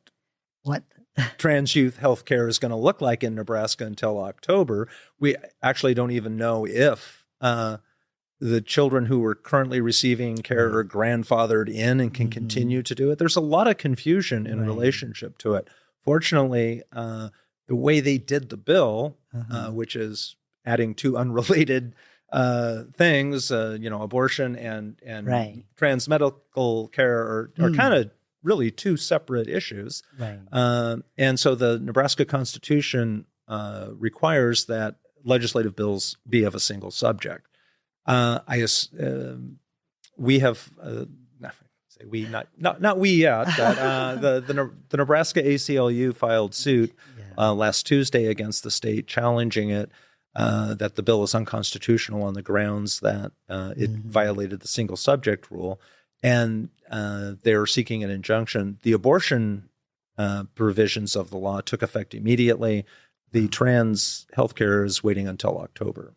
trans youth healthcare is going to look like in Nebraska until October. We actually don't even know if the children who are currently receiving care are grandfathered in and can continue to do it. There's a lot of confusion in relationship to it. Fortunately, the way they did the bill, which is adding 2 unrelated things, abortion and trans medical care are kind of really 2 separate issues. And so the Nebraska Constitution requires that legislative bills be of a single subject. We have, not we yet, but the Nebraska ACLU filed suit last Tuesday against the state, challenging it that the bill is unconstitutional on the grounds that it violated the single subject rule. And they're seeking an injunction. The abortion provisions of the law took effect immediately. The trans healthcare is waiting until October.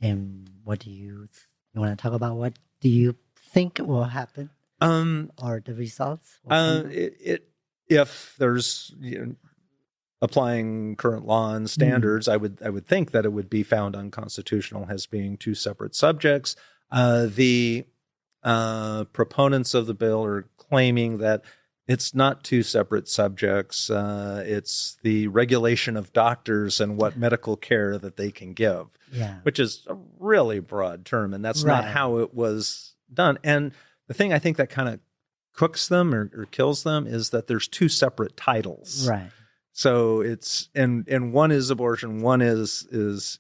And what do you want to talk about? What do you think will happen? Or the results? If there's applying current law and standards, I would think that it would be found unconstitutional as being 2 separate subjects. The proponents of the bill are claiming that it's not 2 separate subjects. It's the regulation of doctors and what medical care that they can give, which is a really broad term, and that's not how it was done. And the thing I think that kind of cooks them or kills them is that there's 2 separate titles. So it's and one is abortion, one is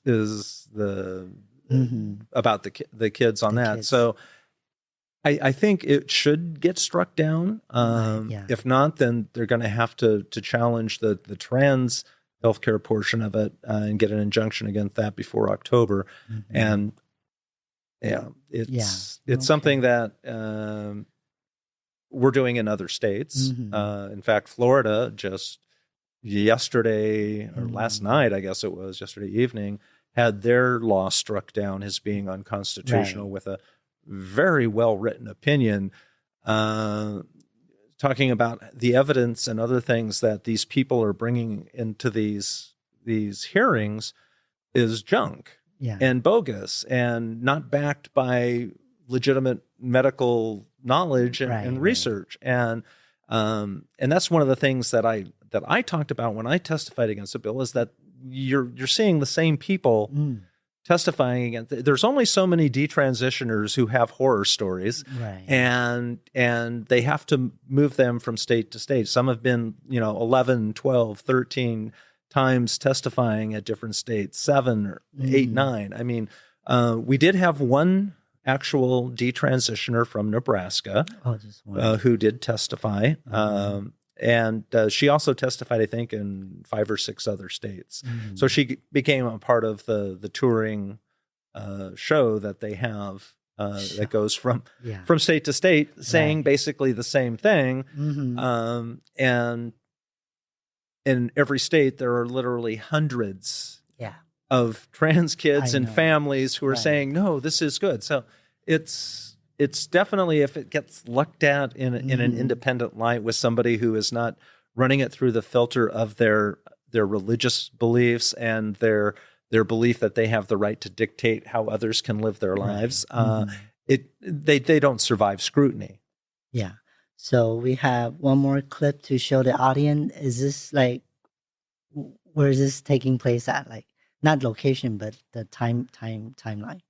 the about the kids on that. Kids. So I think it should get struck down. If not, then they're going to have to challenge the trans healthcare portion of it and get an injunction against that before October. And it's something that we're doing in other states. In fact, Florida just yesterday or last night, I guess it was yesterday evening, had their law struck down as being unconstitutional with a very well-written opinion talking about the evidence and other things that these people are bringing into these hearings is junk and bogus and not backed by legitimate medical knowledge and research. And that's one of the things that I talked about when I testified against the bill is that you're seeing the same people testifying against. There's only so many detransitioners who have horror stories, and they have to move them from state to state. Some have been 11, 12, 13 times testifying at different states, 7 or 8, 9. I mean, we did have one actual detransitioner from Nebraska who did testify. And she also testified, I think, in 5 or 6 other states. So she became a part of the touring show that they have that goes from state to state, saying basically the same thing. And in every state, there are literally hundreds of trans kids and families who are saying, no, this is good. So it's definitely, if it gets looked at in an independent light with somebody who is not running it through the filter of their religious beliefs and their belief that they have the right to dictate how others can live their lives, they don't survive scrutiny. Yeah. So we have one more clip to show the audience. Is this like, where is this taking place at? Like not location, but the timeline.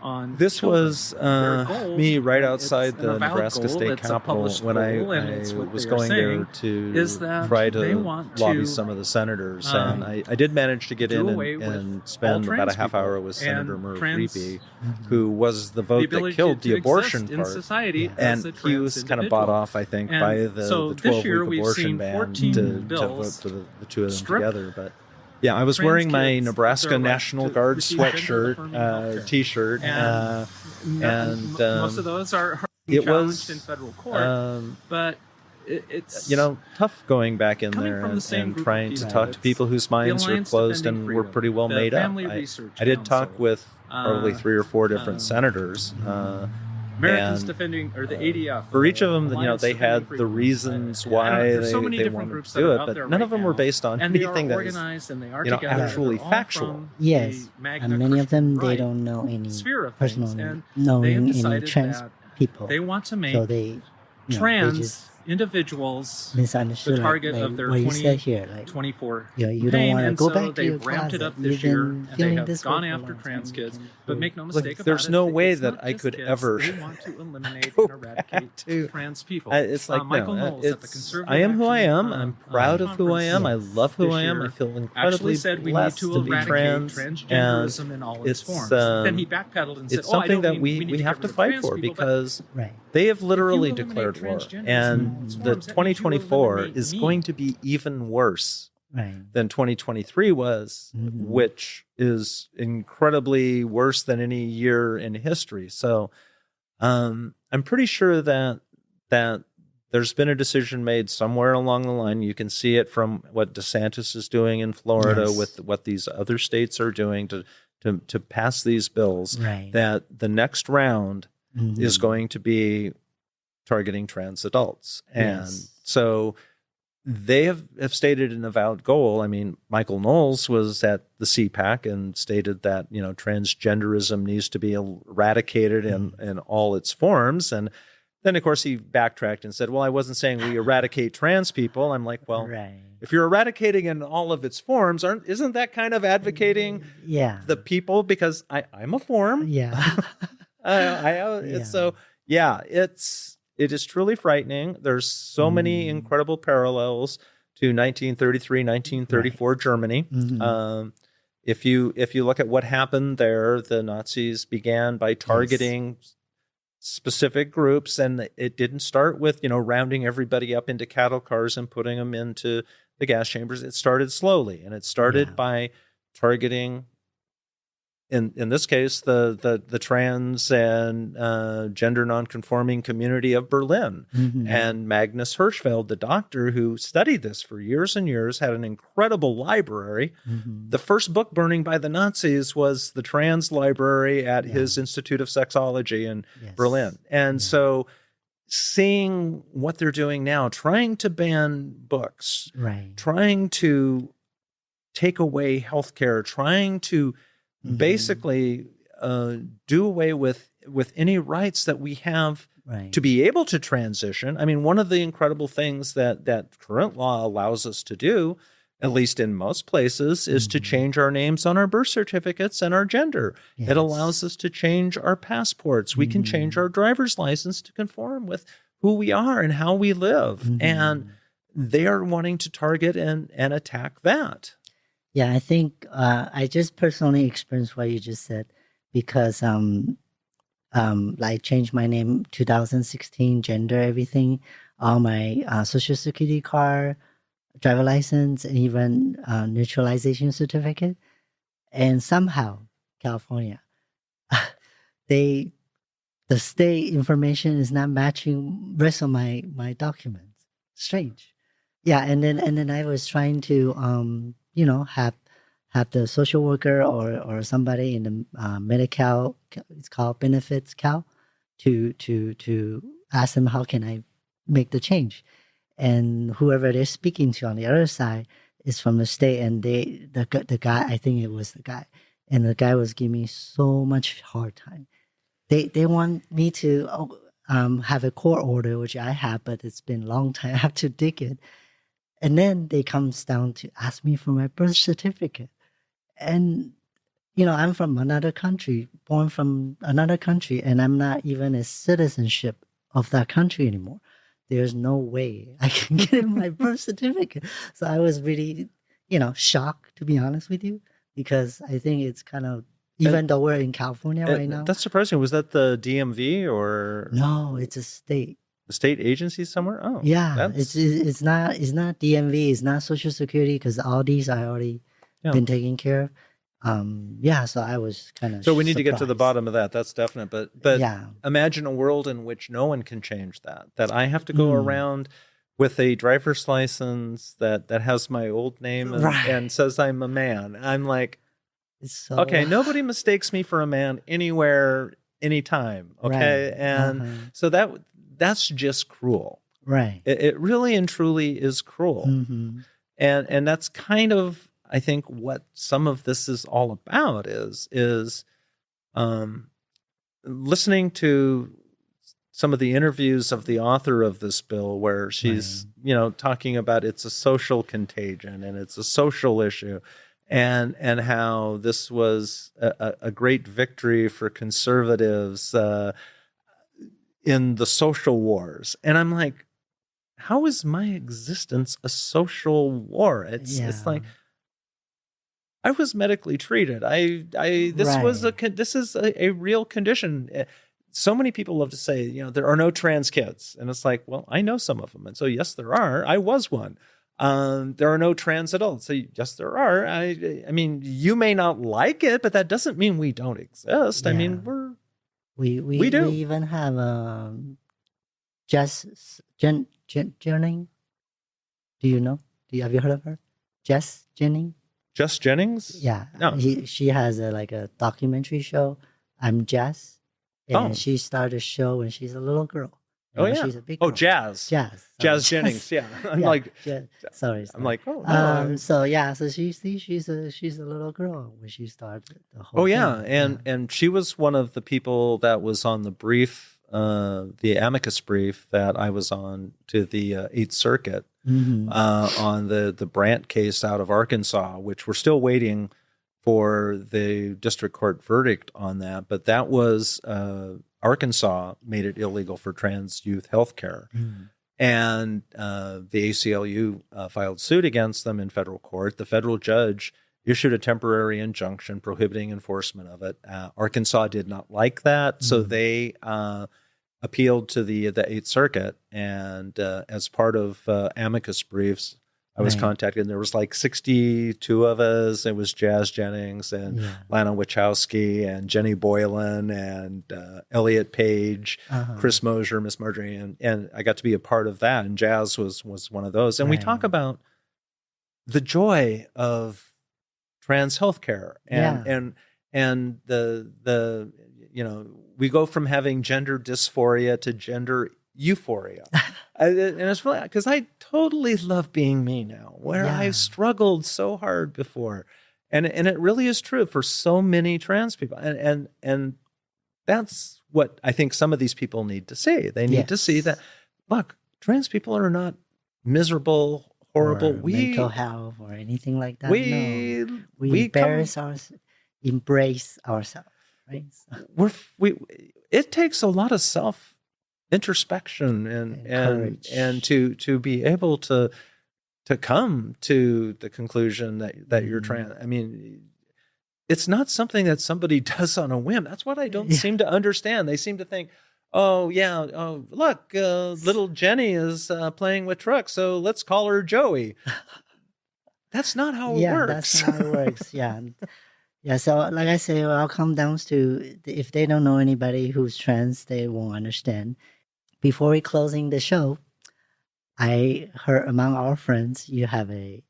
On This was me right outside it's the Nebraska State Capitol when I was going there to try to lobby some of the senators. And I did manage to get in and spend about a half hour with Senator Murph Reapy, who was the vote that killed the abortion part. And he was kind of bought off, I think, by the 12-week abortion ban to vote for the two of them together. But yeah, I was wearing my Nebraska National Guard sweatshirt, T-shirt, and most of those are challenged in federal court. But it's tough going back in there and trying to talk to people whose minds are closed and were pretty well made up. I did talk with probably 3 or 4 different senators. Americans Defending, or the ADF. For each of them, they had the reasons why they wanted to do it, but none of them were based on anything that is, actually factual. Yes, and many of them, they don't know any personal, knowing any trans people. They want to make so they, trans individuals the target of their 2024 you don't want to go back to your ramped it up this year, and they have gone after trans kids. But make no mistake about it, there's no way that I could ever they want to eliminate and eradicate trans people. It's like Michael Knowles at the Conservative I am who I am. Action I'm proud of who I am. I love who I am. I feel incredibly said we need blessed to to be eradicate trans, transgenderism in all its forms. Then he backpedaled and said, it's something that we have to fight for, because they have literally declared war, and the 2024 is going to be even worse than 2023 was, which is incredibly worse than any year in history. So I'm pretty sure that there's been a decision made somewhere along the line. You can see it from what DeSantis is doing in Florida, with what these other states are doing to pass these bills, that the next round is going to be targeting trans adults. And so they have stated an avowed goal. I mean, Michael Knowles was at the CPAC and stated that, transgenderism needs to be eradicated in all its forms. And then, of course, he backtracked and said, well, I wasn't saying we eradicate trans people. I'm like, well, if you're eradicating in all of its forms, isn't that kind of advocating the people? Because I'm a form. So, it is truly frightening. There's so many incredible parallels to 1933, 1934 Germany. If you look at what happened there, the Nazis began by targeting specific groups, and it didn't start with rounding everybody up into cattle cars and putting them into the gas chambers. It started slowly, and it started by targeting, in this case, the trans and gender nonconforming community of Berlin. And Magnus Hirschfeld, the doctor who studied this for years and years, had an incredible library. The first book burning by the Nazis was the trans library at his Institute of Sexology in Berlin. And so seeing what they're doing now, trying to ban books, trying to take away healthcare, trying to basically do away with any rights that we have to be able to transition. I mean, one of the incredible things that current law allows us to do, at least in most places, is to change our names on our birth certificates and our gender. It allows us to change our passports. We can change our driver's license to conform with who we are and how we live. And they are wanting to target and attack that. Yeah, I think I just personally experienced what you just said, because I changed my name 2016, gender, everything, all my social security card, driver license, and even neutralization certificate. And somehow, California, the state information is not matching rest of my documents. Strange. Yeah, and then I was trying to have the social worker or somebody in the Medi-Cal, it's called benefits Cal, to ask them how can I make the change, and whoever they're speaking to on the other side is from the state, and the guy, I think it was the guy, and the guy was giving me so much hard time. They want me to have a court order, which I have, but it's been a long time. I have to dig it. And then they comes down to ask me for my birth certificate. And, I'm from another country, born from another country, and I'm not even a citizenship of that country anymore. There's no way I can get my birth certificate. So I was really, shocked, to be honest with you, because I think it's kind of, even though we're in California right now. That's surprising. Was that the DMV or? No, it's a state. A state agency somewhere? Oh. Yeah, it's not DMV, it's not Social Security, because all these I already been taken care of. So I was kind of So we need to get to the bottom of that. That's definite. But imagine a world in which no one can change that. That I have to go around with a driver's license that has my old name and says I'm a man. I'm like, okay, nobody mistakes me for a man anywhere, anytime. Okay. Right. And so that's just cruel. Right. It really and truly is cruel. Mm-hmm. And that's kind of, I think, what some of this is all about is listening to some of the interviews of the author of this bill where she's, talking about it's a social contagion and it's a social issue and how this was a great victory for conservatives in the social wars. And I'm like, how is my existence a social war? It's like, I was medically treated. This is a real condition. So many people love to say, there are no trans kids. And it's like, well, I know some of them. And so, yes, there are. I was one. There are no trans adults. So, yes, there are. I mean, you may not like it, but that doesn't mean we don't exist. Yeah. I mean, we do. We even have Jess Jennings. Do you know? Have you heard of her? Jess Jennings? Jess Jennings? Yeah. No. She has a documentary show, I'm Jess. And she started a show when she's a little girl. She's a big girl. Jazz. Jazz Jennings, yeah. I'm like, sorry. I'm like, oh, no. So she's a little girl when she started the whole thing. And she was one of the people that was on the brief, the amicus brief that I was on to the Eighth Circuit on the Brandt case out of Arkansas, which we're still waiting for the district court verdict on that. But that was Arkansas made it illegal for trans youth health care. And the ACLU filed suit against them in federal court. The federal judge issued a temporary injunction prohibiting enforcement of it. Arkansas did not like that, so they appealed to the Eighth Circuit. And as part of amicus briefs, I was contacted, and there was like 62 of us. It was Jazz Jennings and Lana Wachowski and Jenny Boylan and Elliot Page, Chris Mosier, Miss Marjorie, and I got to be a part of that. And Jazz was one of those. And we talk about the joy of trans healthcare and the we go from having gender dysphoria to gender euphoria. And it's really because I totally love being me now, where I've struggled so hard before. And it really is true for so many trans people. And that's what I think some of these people need to see. They need to see that, look, trans people are not miserable, horrible. Or mental health or anything like that. We embrace ourselves, right? So. It takes a lot of self introspection and to be able to come to the conclusion that you're trans. I mean, it's not something that somebody does on a whim. That's what I don't seem to understand. They seem to think, look, little Jenny is playing with trucks, so let's call her Joey. That's not how it works. That's how it works. Yeah, so like I say, it all comes down to if they don't know anybody who's trans, they won't understand. Before we closing the show, I heard among our friends you have a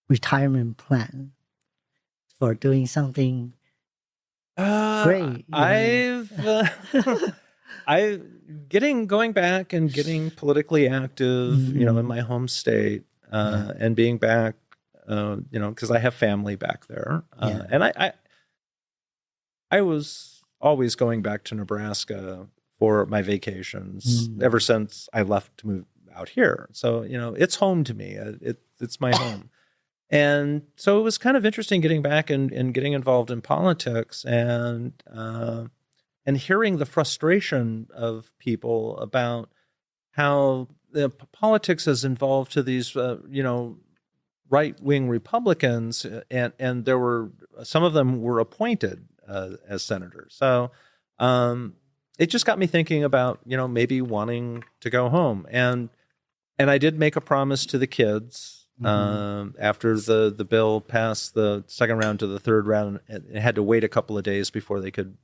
retirement plan for doing something great. Going back and getting politically active, in my home state, and being back, because I have family back there, and I was always going back to Nebraska for my vacations ever since I left to move out here. So, it's home to me. It's my home. And so it was kind of interesting getting back and getting involved in politics and hearing the frustration of people about how the politics has involved to these, right-wing Republicans, and there were some of them were appointed as senators. So it just got me thinking about, maybe wanting to go home. And I did make a promise to the kids after the bill passed the second round to the third round. It had to wait a couple of days before they could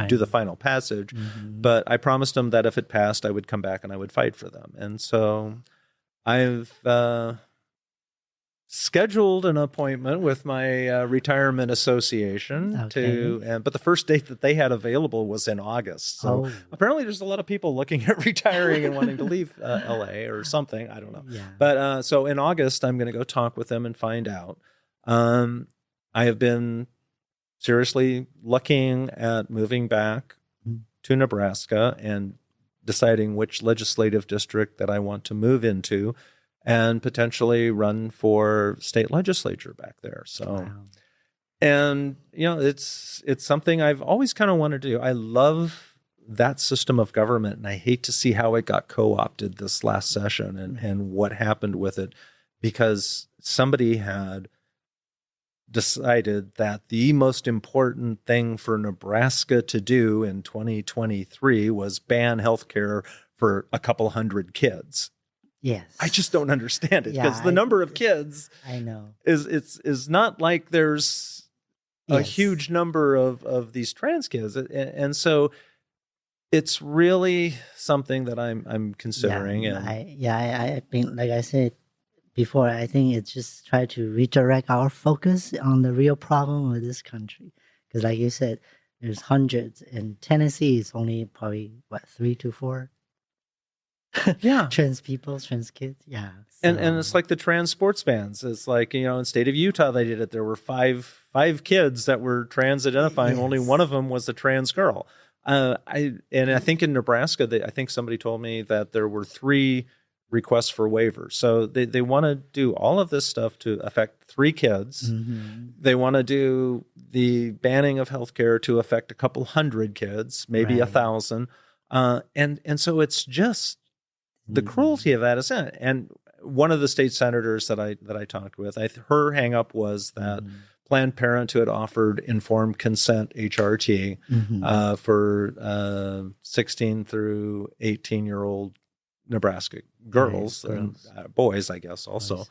do the final passage. But I promised them that if it passed, I would come back and I would fight for them. And so I've scheduled an appointment with my retirement association but the first date that they had available was in August. So apparently there's a lot of people looking at retiring and wanting to leave LA or something. I don't know. Yeah. But so in August, I'm going to go talk with them and find out. I have been seriously looking at moving back to Nebraska and deciding which legislative district that I want to move into and potentially run for state legislature back there. So, and it's something I've always kind of wanted to do. I love that system of government, and I hate to see how it got co-opted this last session and what happened with it, because somebody had decided that the most important thing for Nebraska to do in 2023 was ban healthcare for a couple hundred kids. Yes. I just don't understand it, because the number of kids I know is not like there's a huge number of these trans kids. And so it's really something that I'm considering. I think, like I said before, I think it's just try to redirect our focus on the real problem of this country. Because like you said, there's hundreds. In Tennessee, it's only probably, 3 to 4? Trans people, trans kids. Yeah. So. And it's like the trans sports bans. It's like, in state of Utah, they did it. There were five kids that were trans identifying. Only one of them was a trans girl. I think in Nebraska, I think somebody told me that there were 3 requests for waivers. So they want to do all of this stuff to affect 3 kids. They want to do the banning of healthcare to affect a couple hundred kids, maybe 1,000. And so it's just the cruelty of that is in it. And one of the state senators that I talked with, her hang up was that Planned Parenthood offered informed consent HRT for 16 through 18-year-old Nebraska girls and boys, I guess, also.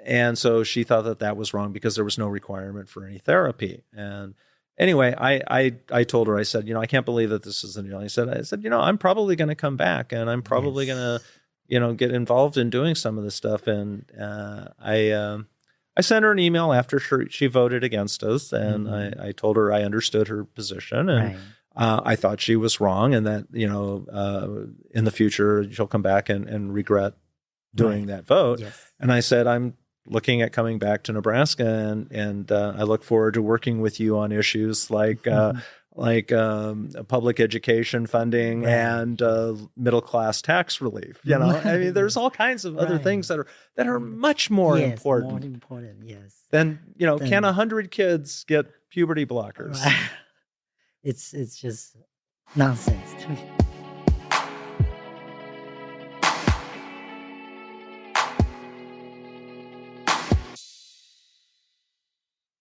And so she thought that was wrong because there was no requirement for any therapy. And anyway, I told her, I said, I can't believe that this is the deal. I said, I'm probably going to come back, and I'm probably going to, get involved in doing some of this stuff. And I sent her an email after she voted against us, and I told her I understood her position, and I thought she was wrong, and that, in the future she'll come back and regret doing that vote. And I said, I'm looking at coming back to Nebraska, and I look forward to working with you on issues like public education funding and middle class tax relief. I mean, there's all kinds of other things that are much more important. More important, yes. Than can 100 kids get puberty blockers? It's just nonsense to me.